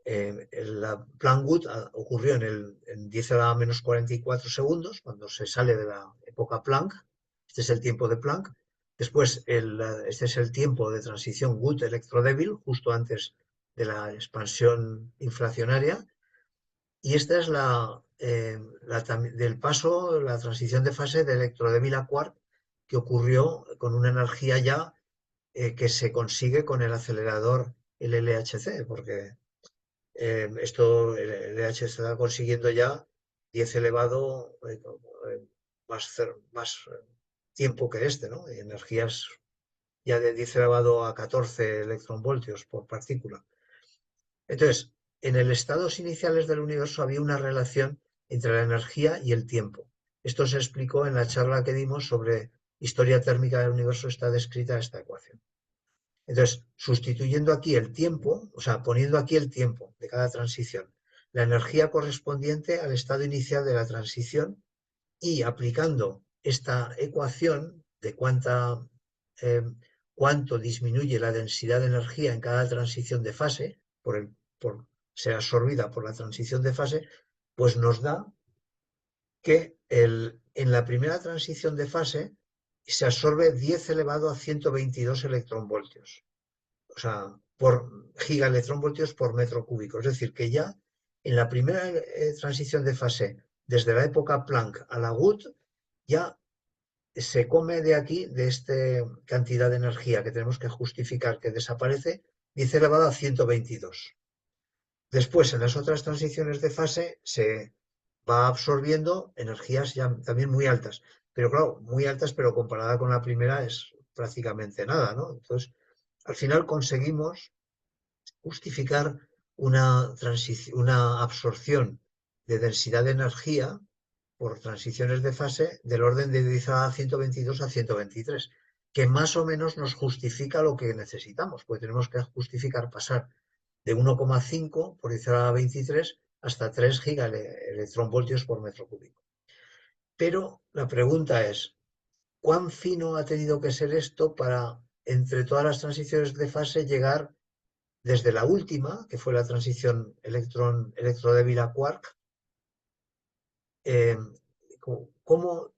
la Planck-Wood ocurrió en 10 a la menos 44 segundos, cuando se sale de la época Planck. Este es el tiempo de Planck. Después, este es el tiempo de transición Wood electrodébil, justo antes de la expansión inflacionaria. Y esta es del paso, la transición de fase de electrodébil a quark, que ocurrió con una energía ya que se consigue con el acelerador, el LHC, porque esto, el LHC está consiguiendo ya 10 elevado más tiempo que este, ¿no? Y energías ya de 10 elevado a 14 electronvoltios por partícula. Entonces, en el estados iniciales del universo había una relación entre la energía y el tiempo. Esto se explicó en la charla que dimos sobre historia térmica del universo, está descrita esta ecuación. Entonces, sustituyendo aquí el tiempo, o sea, poniendo aquí el tiempo de cada transición, la energía correspondiente al estado inicial de la transición y aplicando esta ecuación de cuánto disminuye la densidad de energía en cada transición de fase por ser absorbida por la transición de fase, pues nos da que en la primera transición de fase se absorbe 10 elevado a 122 electronvoltios. O sea, por gigaelectronvoltios por metro cúbico. Es decir, que ya en la primera transición de fase, desde la época Planck a la Wood, ya se come de aquí, de esta cantidad de energía que tenemos que justificar que desaparece, 10 elevado a 122. Después, en las otras transiciones de fase, se va absorbiendo energías ya también muy altas. Pero claro, muy altas, pero comparada con la primera es prácticamente nada, ¿no? Entonces, al final conseguimos justificar una absorción de densidad de energía por transiciones de fase del orden de 10 a 122 a 123, que más o menos nos justifica lo que necesitamos, porque tenemos que justificar pasar de 1,5 por 10 a la 23 hasta 3 gigaelectronvoltios por metro cúbico. Pero la pregunta es, ¿cuán fino ha tenido que ser esto para, entre todas las transiciones de fase, llegar desde la última, que fue la transición electrodébil a quark, cómo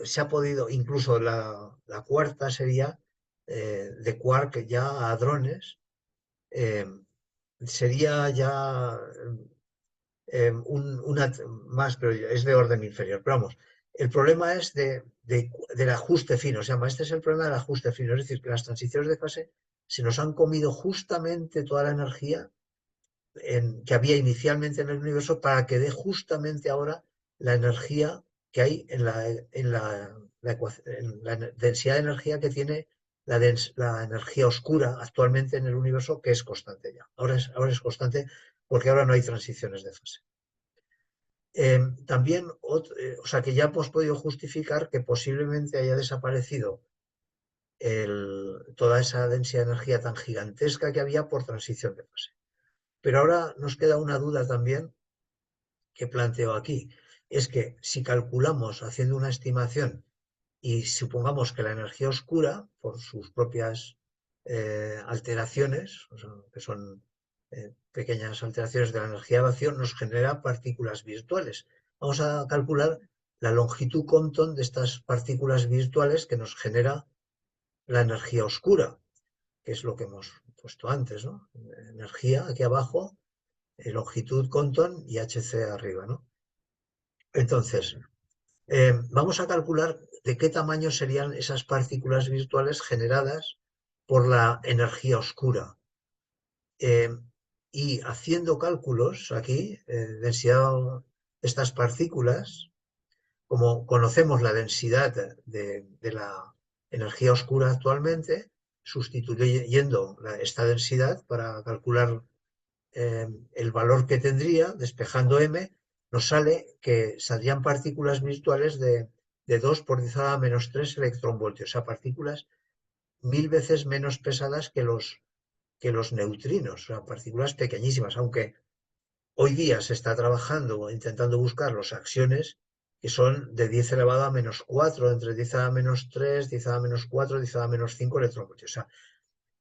se ha podido, incluso la cuarta sería de quark ya a hadrones, sería ya más, pero es de orden inferior. Pero vamos, el problema es del ajuste fino, se llama, este es el problema del ajuste fino, es decir, que las transiciones de fase se nos han comido justamente toda la energía que había inicialmente en el universo para que dé justamente ahora la energía que hay en la densidad de energía que tiene la energía oscura actualmente en el universo, que es constante ya. Ahora es constante porque ahora no hay transiciones de fase. También, o sea que ya hemos podido justificar que posiblemente haya desaparecido toda esa densidad de energía tan gigantesca que había por transición de fase. Pero ahora nos queda una duda también que planteo aquí. Es que si calculamos haciendo una estimación y supongamos que la energía oscura, por sus propias alteraciones, o sea, que son pequeñas alteraciones de la energía de vacío, nos genera partículas virtuales. Vamos a calcular la longitud Compton de estas partículas virtuales que nos genera la energía oscura, que es lo que hemos puesto antes, ¿no? Energía aquí abajo, longitud Compton y Hc arriba, ¿no? Entonces, vamos a calcular de qué tamaño serían esas partículas virtuales generadas por la energía oscura. Y haciendo cálculos aquí, densidad de estas partículas, como conocemos la densidad de la energía oscura actualmente, sustituyendo esta densidad para calcular el valor que tendría, despejando m, nos sale que saldrían partículas virtuales de 2 por 10 a la menos 3 electronvoltios, o sea, partículas 1000 veces menos pesadas que los neutrinos, o sea, partículas pequeñísimas, aunque hoy día se está trabajando intentando buscar los axiones que son de 10 elevado a menos 4, entre 10 a la menos 3, 10 a la menos 4, 10 a la menos 5 electronvoltios. O sea,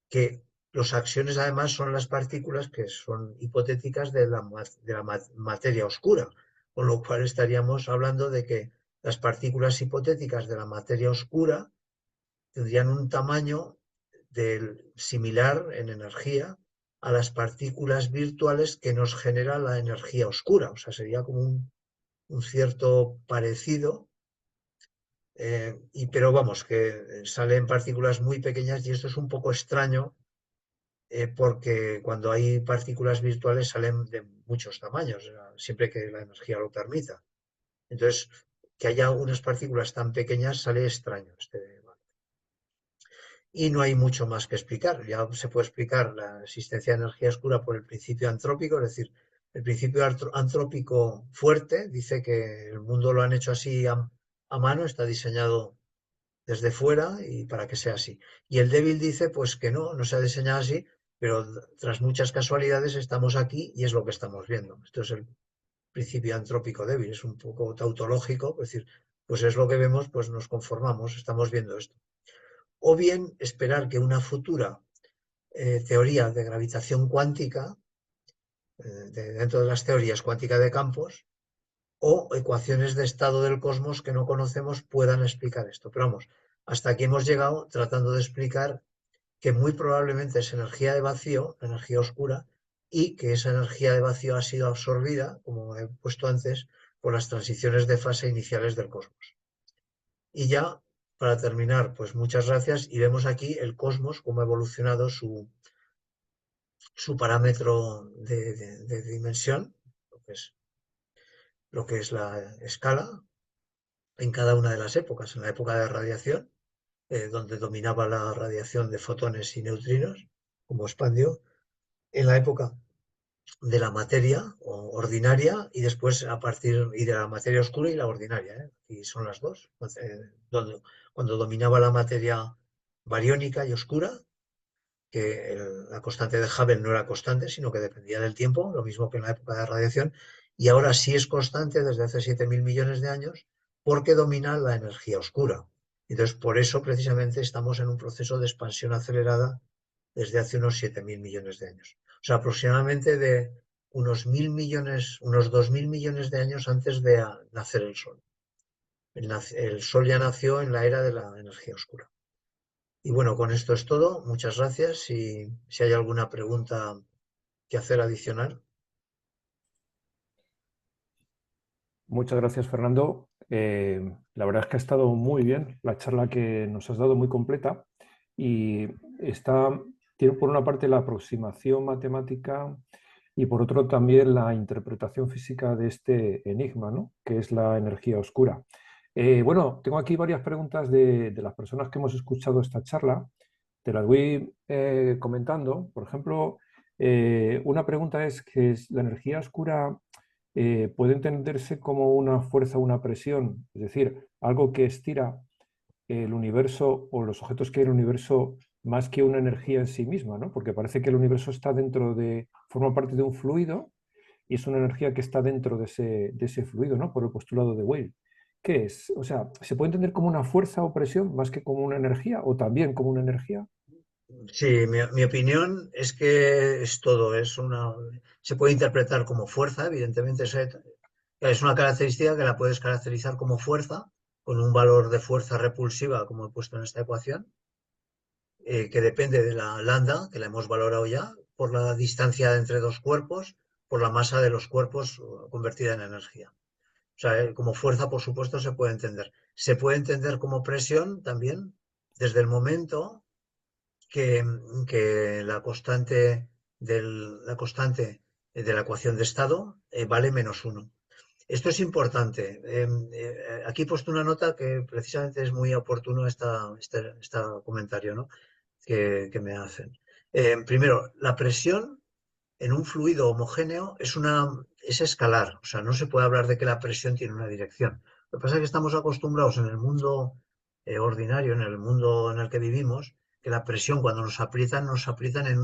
que los axiones además son las partículas que son hipotéticas de la materia oscura, con lo cual estaríamos hablando de que las partículas hipotéticas de la materia oscura tendrían un tamaño similar en energía a las partículas virtuales que nos genera la energía oscura. O sea, sería como un cierto parecido, pero vamos, que salen partículas muy pequeñas y esto es un poco extraño porque cuando hay partículas virtuales salen de muchos tamaños, siempre que la energía lo permita. Entonces, que haya unas partículas tan pequeñas sale extraño. Y no hay mucho más que explicar. Ya se puede explicar la existencia de energía oscura por el principio antrópico, es decir, el principio antrópico fuerte dice que el mundo lo han hecho así a mano, está diseñado desde fuera y para que sea así. Y el débil dice pues que no se ha diseñado así, pero tras muchas casualidades estamos aquí y es lo que estamos viendo. Esto es el principio antrópico débil, es un poco tautológico, es decir, pues es lo que vemos, pues nos conformamos, estamos viendo esto. O bien esperar que una futura teoría de gravitación cuántica, dentro de las teorías cuánticas de campos, o ecuaciones de estado del cosmos que no conocemos puedan explicar esto. Pero vamos, hasta aquí hemos llegado tratando de explicar que muy probablemente es energía de vacío, energía oscura, y que esa energía de vacío ha sido absorbida, como he puesto antes, por las transiciones de fase iniciales del cosmos. Y ya, para terminar, pues muchas gracias y vemos aquí el cosmos, cómo ha evolucionado su parámetro de dimensión, lo que es la escala, en cada una de las épocas. En la época de radiación, donde dominaba la radiación de fotones y neutrinos, como expandió, en la época de la materia ordinaria y después a partir y de la materia oscura y la ordinaria, y son las dos, cuando dominaba la materia bariónica y oscura, que la constante de Hubble no era constante, sino que dependía del tiempo, lo mismo que en la época de radiación, y ahora sí es constante desde hace 7.000 millones de años porque domina la energía oscura. Entonces, por eso precisamente estamos en un proceso de expansión acelerada desde hace unos 7.000 millones de años. O sea, aproximadamente de unos 1.000 millones, unos 2.000 millones de años antes de nacer el Sol. El Sol ya nació en la era de la energía oscura. Y bueno, con esto es todo. Muchas gracias. Y si hay alguna pregunta que hacer adicional. Muchas gracias, Fernando. La verdad es que ha estado muy bien la charla que nos has dado, muy completa. Y tiene por una parte la aproximación matemática y por otro también la interpretación física de este enigma, ¿no? Que es la energía oscura. Bueno, tengo aquí varias preguntas de las personas que hemos escuchado esta charla. Te las voy comentando. Por ejemplo, una pregunta es que la energía oscura puede entenderse como una fuerza o una presión, es decir, algo que estira el universo o los objetos que hay en el universo más que una energía en sí misma, ¿no? Porque parece que el universo está forma parte de un fluido y es una energía que está dentro de ese fluido, ¿no? Por el postulado de Weyl. ¿Qué es? O sea, ¿se puede entender como una fuerza o presión más que como una energía o también como una energía? Sí, mi opinión es que es todo, se puede interpretar como fuerza, evidentemente es una característica que la puedes caracterizar como fuerza, con un valor de fuerza repulsiva, como he puesto en esta ecuación, que depende de la lambda, que la hemos valorado ya, por la distancia entre dos cuerpos, por la masa de los cuerpos convertida en energía. O sea, como fuerza, por supuesto, se puede entender. Se puede entender como presión también, desde el momento que, que la constante de la ecuación de estado vale -1. Esto es importante. Aquí he puesto una nota que precisamente es muy oportuno este comentario, ¿no? que me hacen. Primero, la presión en un fluido homogéneo es escalar, o sea, no se puede hablar de que la presión tiene una dirección. Lo que pasa es que estamos acostumbrados en el mundo ordinario, en el mundo en el que vivimos, que la presión cuando nos aprietan en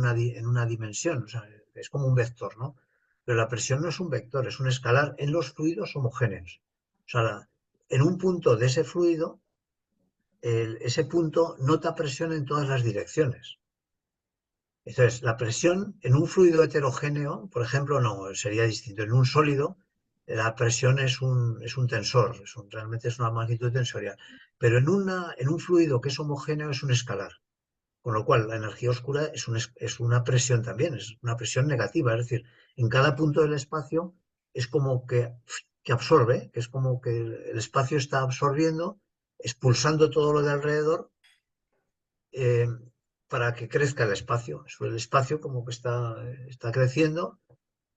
una dimensión, o sea, es como un vector, ¿no? Pero la presión no es un vector, es un escalar en los fluidos homogéneos. O sea, en un punto de ese fluido, ese punto nota presión en todas las direcciones. Entonces, la presión en un fluido heterogéneo, por ejemplo, no, sería distinto. En un sólido, la presión es un tensor, realmente es una magnitud tensorial. Pero en un fluido que es homogéneo es un escalar. Con lo cual, la energía oscura es una presión también, es una presión negativa. Es decir, en cada punto del espacio es como que absorbe, que es como que el espacio está absorbiendo, expulsando todo lo de alrededor eh, para que crezca el espacio. El espacio como que está creciendo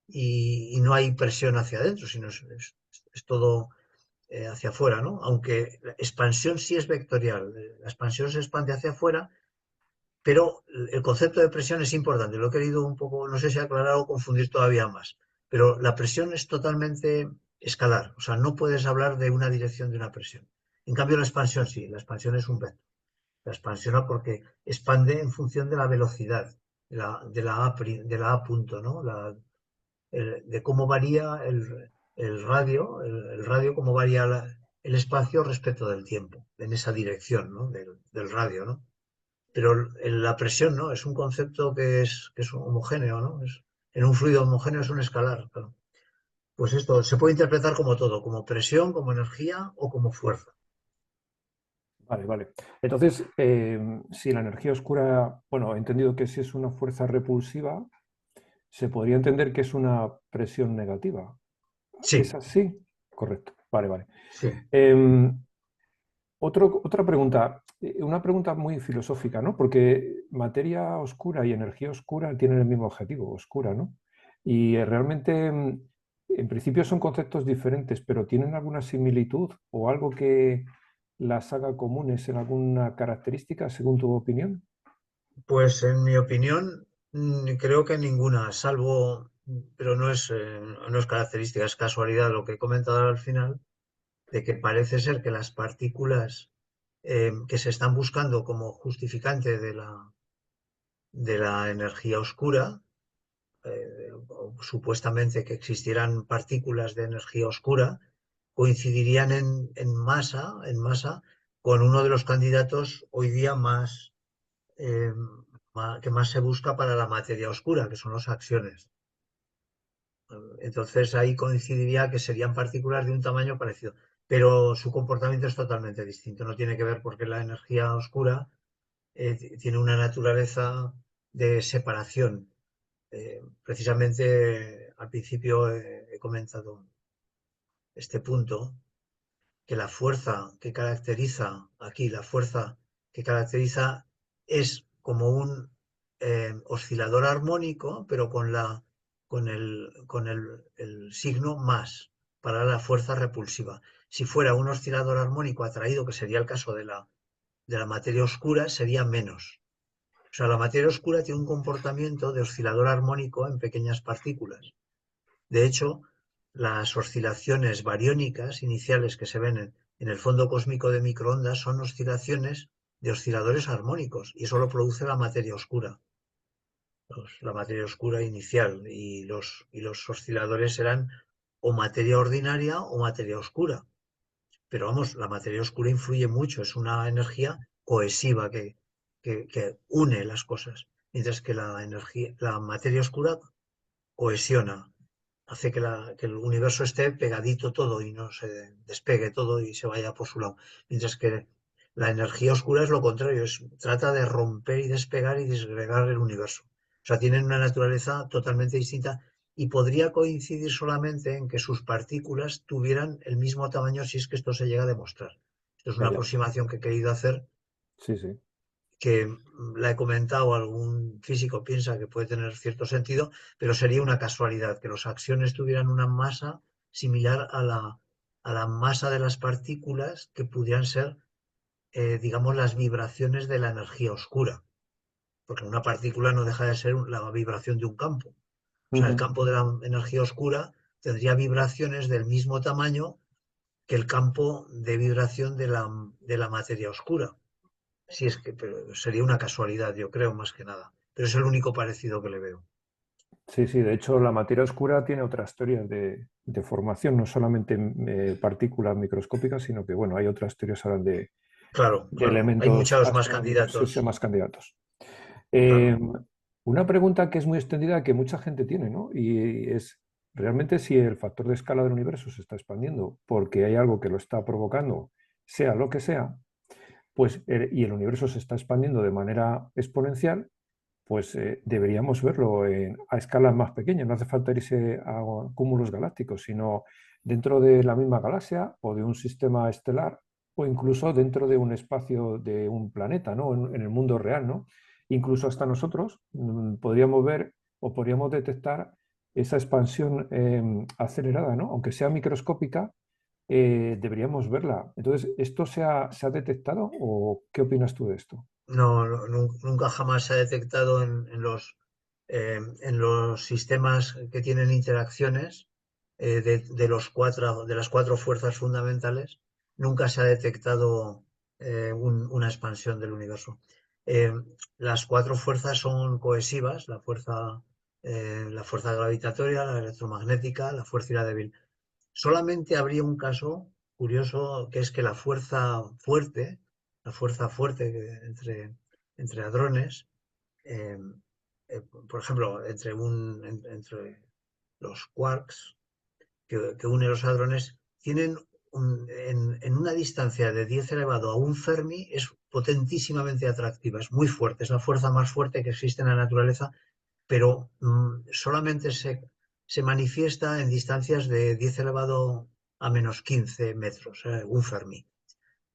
y no hay presión hacia adentro, sino es todo hacia afuera, ¿no? Aunque la expansión sí es vectorial, la expansión se expande hacia afuera, pero el concepto de presión es importante. Lo he querido un poco, no sé si aclarar o confundir todavía más, pero la presión es totalmente escalar, o sea, no puedes hablar de una dirección de una presión. En cambio, la expansión sí, la expansión es un vector. La expansiona porque expande en función de la velocidad, de la A punto, ¿no? De cómo varía el radio, el radio, cómo varía el espacio respecto del tiempo, en esa dirección, ¿no? Del radio, ¿no? Pero la presión, ¿no? Es un concepto que es homogéneo, ¿no? En un fluido homogéneo es un escalar, claro. Pues esto se puede interpretar como todo, como presión, como energía o como fuerza. Vale, vale. Entonces, si la energía oscura, bueno, he entendido que si es una fuerza repulsiva, se podría entender que es una presión negativa. ¿Es Sí, así? Correcto. Vale, vale. sí. Em, otra pregunta, una pregunta muy filosófica, ¿no? Porque materia oscura y energía oscura tienen el mismo objetivo, oscura, ¿no? Y realmente, en principio son conceptos diferentes, pero ¿tienen alguna similitud o algo que las haga comunes en alguna característica, según tu opinión? Pues en mi opinión, creo que ninguna, salvo, pero no es característica, es casualidad lo que he comentado al final, de que parece ser que las partículas que se están buscando como justificante de la energía oscura, o supuestamente que existieran partículas de energía oscura, coincidirían en masa con uno de los candidatos hoy día eh, que más se busca para la materia oscura, que son los axiones. Entonces ahí coincidiría que serían partículas de un tamaño parecido, pero su comportamiento es totalmente distinto. No tiene que ver porque la energía oscura tiene una naturaleza de separación. Precisamente al principio he comentado este punto, que la fuerza que caracteriza aquí, la fuerza que caracteriza es como un oscilador armónico, pero con el signo más para la fuerza repulsiva. Si fuera un oscilador armónico atraído, que sería el caso de la materia oscura, sería menos. O sea, la materia oscura tiene un comportamiento de oscilador armónico en pequeñas partículas. De hecho, las oscilaciones bariónicas iniciales que se ven en el fondo cósmico de microondas son oscilaciones de osciladores armónicos, y eso lo produce la materia oscura, la materia oscura inicial, y los osciladores eran o materia ordinaria o materia oscura. Pero vamos, la materia oscura influye mucho, es una energía cohesiva que une las cosas, mientras que la materia oscura cohesiona, hace que el universo esté pegadito todo y no se despegue todo y se vaya por su lado. Mientras que la energía oscura es lo contrario, trata de romper y despegar y disgregar el universo. O sea, tienen una naturaleza totalmente distinta y podría coincidir solamente en que sus partículas tuvieran el mismo tamaño si es que esto se llega a demostrar. Esto es una Vaya, aproximación que he querido hacer, sí, sí. que la he comentado, algún físico piensa que puede tener cierto sentido, pero sería una casualidad que los axiones tuvieran una masa similar a la masa de las partículas que pudieran ser, digamos, las vibraciones de la energía oscura, porque una partícula no deja de ser la vibración de un campo. O sea, el Ujú. campo de la energía oscura tendría vibraciones del mismo tamaño que el campo de vibración de la materia oscura. Sí, es que pero sería una casualidad, yo creo, más que nada. Pero es el único parecido que le veo. Sí, sí, de hecho la materia oscura tiene otras teorías de formación, no solamente partículas microscópicas, sino que bueno, hay otras teorías ahora Claro, de claro. Hay elementos muchos más astronómicos, sí, sí, candidatos. más candidatos. Claro. Eh, una pregunta que es muy extendida que mucha gente tiene, ¿no? Y es realmente si el factor de escala del universo se está expandiendo porque hay algo que lo está provocando, sea lo que sea, pues, y el universo se está expandiendo de manera exponencial, pues deberíamos verlo a escalas más pequeñas. No hace falta irse a cúmulos galácticos, sino dentro de la misma galaxia o de un sistema estelar o incluso dentro de un espacio de un planeta, ¿no? En el mundo real, ¿no? Incluso hasta nosotros podríamos ver o podríamos detectar esa expansión acelerada, ¿no? Aunque sea microscópica, deberíamos verla. Entonces, ¿esto se ha detectado o qué opinas tú de esto? No, nunca jamás se ha detectado en los sistemas que tienen interacciones, de las cuatro fuerzas fundamentales, nunca se ha detectado una expansión del universo. Eh, las cuatro fuerzas son cohesivas, la fuerza gravitatoria, la electromagnética, la fuerza y la débil. Solamente habría un caso curioso, que es que la fuerza fuerte entre hadrones, eh, por ejemplo, entre los quarks que unen los hadrones, tienen en una distancia de 10 elevado a un Fermi, es potentísimamente atractiva, es muy fuerte, es la fuerza más fuerte que existe en la naturaleza, pero solamente se manifiesta en distancias de 10 elevado a menos 15 metros, un Fermi.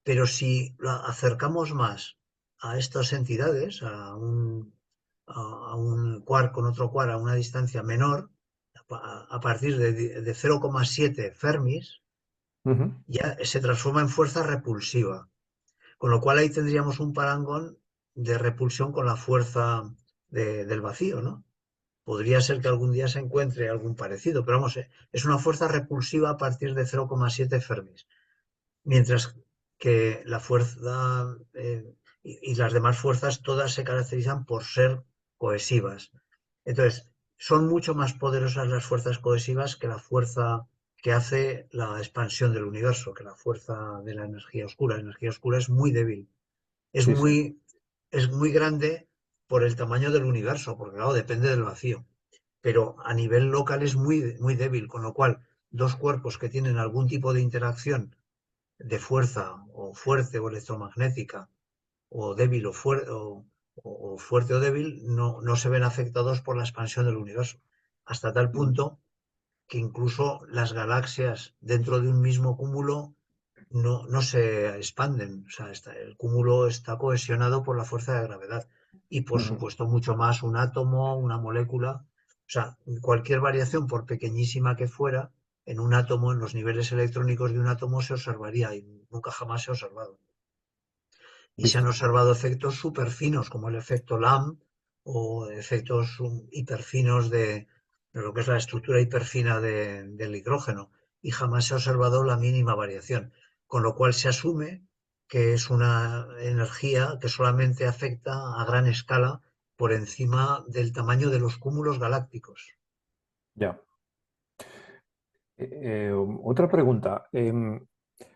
Pero si la acercamos más a estas entidades, a un quark con otro quark a una distancia menor, a partir de 0,7 Fermis, Ujú, ya se transforma en fuerza repulsiva. Con lo cual ahí tendríamos un parangón de repulsión con la fuerza del vacío, ¿no? Podría ser que algún día se encuentre algún parecido, pero vamos, es una fuerza repulsiva a partir de 0,7 Fermis, mientras que la fuerza y las demás fuerzas todas se caracterizan por ser cohesivas. Entonces, son mucho más poderosas las fuerzas cohesivas que la fuerza que hace la expansión del universo, que la fuerza de la energía oscura. La energía oscura es muy débil, es sí, sí. muy, es muy grande por el tamaño del universo, porque claro, depende del vacío, pero a nivel local es muy, muy débil, con lo cual dos cuerpos que tienen algún tipo de interacción de fuerza o fuerte o electromagnética o débil o fuerte o débil no se ven afectados por la expansión del universo. Hasta tal Mm, punto que incluso las galaxias dentro de un mismo cúmulo no se expanden. O sea, el cúmulo está cohesionado por la fuerza de gravedad. Y por ujú, supuesto mucho más un átomo, una molécula. O sea, cualquier variación, por pequeñísima que fuera, en un átomo, en los niveles electrónicos de un átomo se observaría y nunca jamás se ha observado. Y se han visto. observado efectos superfinos como el efecto Lamb o efectos hiperfinos de lo que es la estructura hiperfina del hidrógeno, y jamás se ha observado la mínima variación, con lo cual se asume que es una energía que solamente afecta a gran escala por encima del tamaño de los cúmulos galácticos. Ya. Otra pregunta.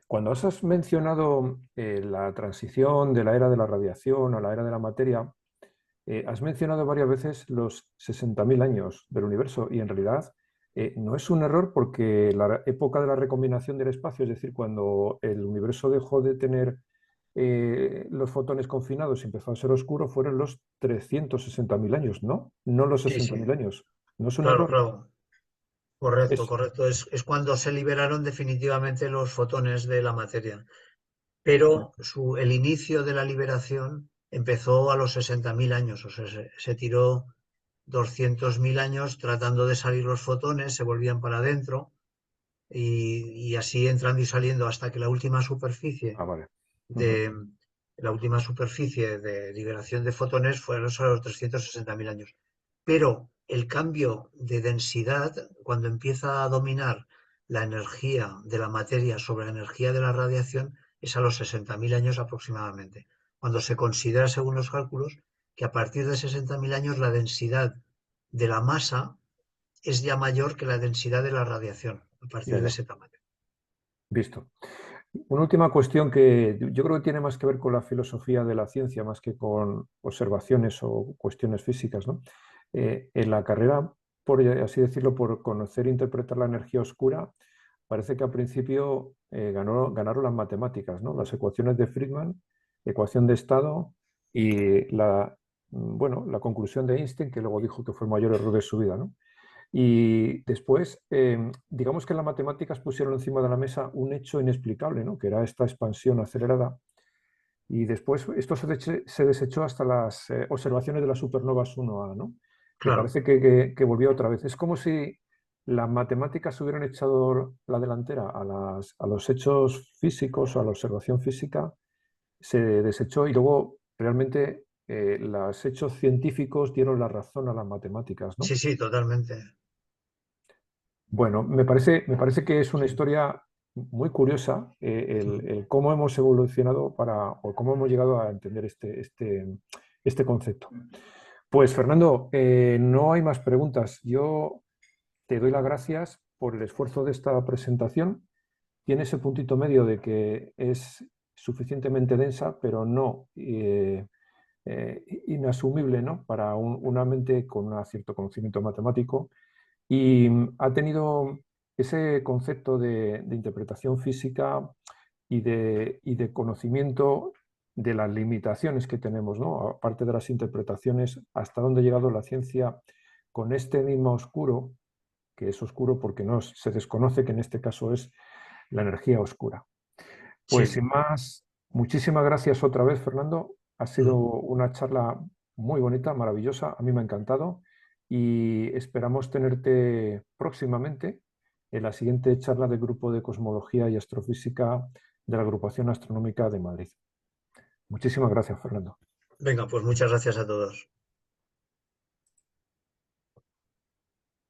Cuando has mencionado la transición de la era de la radiación a la era de la materia, has mencionado varias veces los 60.000 años del universo y en realidad no es un error porque la época de la recombinación del espacio, es decir, cuando el universo dejó de tener los fotones confinados y empezó a ser oscuro, fueron los 360.000 años, ¿no? No los Sí, sí, 60.000 años. ¿No es un claro, error? claro. Correcto, Es, correcto. Es cuando se liberaron definitivamente los fotones de la materia. Pero el inicio de la liberación empezó a los 60.000 años, o sea, se tiró 200.000 años tratando de salir los fotones, se volvían para adentro y así entrando y saliendo hasta que vale. Ujú. de la última superficie de liberación de fotones fueron solo los 360.000 años. Pero el cambio de densidad, cuando empieza a dominar la energía de la materia sobre la energía de la radiación, es a los 60.000 años aproximadamente. Cuando se considera, según los cálculos, que a partir de 60.000 años la densidad de la masa es ya mayor que la densidad de la radiación, a Ya, partir de ya. ese tamaño. Visto. Una última cuestión que yo creo que tiene más que ver con la filosofía de la ciencia, más que con observaciones o cuestiones físicas, ¿no? En la carrera, por así decirlo, por conocer e interpretar la energía oscura, parece que al principio ganaron las matemáticas, ¿no? Las ecuaciones de Friedman, ecuación de estado y bueno, la conclusión de Einstein, que luego dijo que fue el mayor error de su vida, ¿no? Y después, digamos que las matemáticas pusieron encima de la mesa un hecho inexplicable, ¿no? Que era esta expansión acelerada. Y después esto se desechó hasta las observaciones de las supernovas 1A, ¿no? Que Claro. parece que volvió otra vez. Es como si las matemáticas hubieran echado la delantera a los hechos físicos o a la observación física, se desechó y luego realmente los hechos científicos dieron la razón a las matemáticas, ¿no? Sí, sí, totalmente. Bueno, me parece que es una historia muy curiosa el cómo hemos evolucionado o cómo hemos llegado a entender este concepto. Pues Fernando, no hay más preguntas. Yo te doy las gracias por el esfuerzo de esta presentación. Tiene ese puntito medio de que es suficientemente densa, pero no inasumible, ¿no? Para una mente con un cierto conocimiento matemático y ha tenido ese concepto de interpretación física y de conocimiento de las limitaciones que tenemos, ¿no? Aparte de las interpretaciones, hasta dónde ha llegado la ciencia con este enigma oscuro, que es oscuro porque no se desconoce que en este caso es la energía oscura. Pues Sí. sin más, muchísimas gracias otra vez, Fernando. Ha sido Mm. una charla muy bonita, maravillosa. A mí me ha encantado y esperamos tenerte próximamente en la siguiente charla del Grupo de Cosmología y Astrofísica de la Agrupación Astronómica de Madrid. Muchísimas gracias, Fernando. Venga, pues muchas gracias a todos.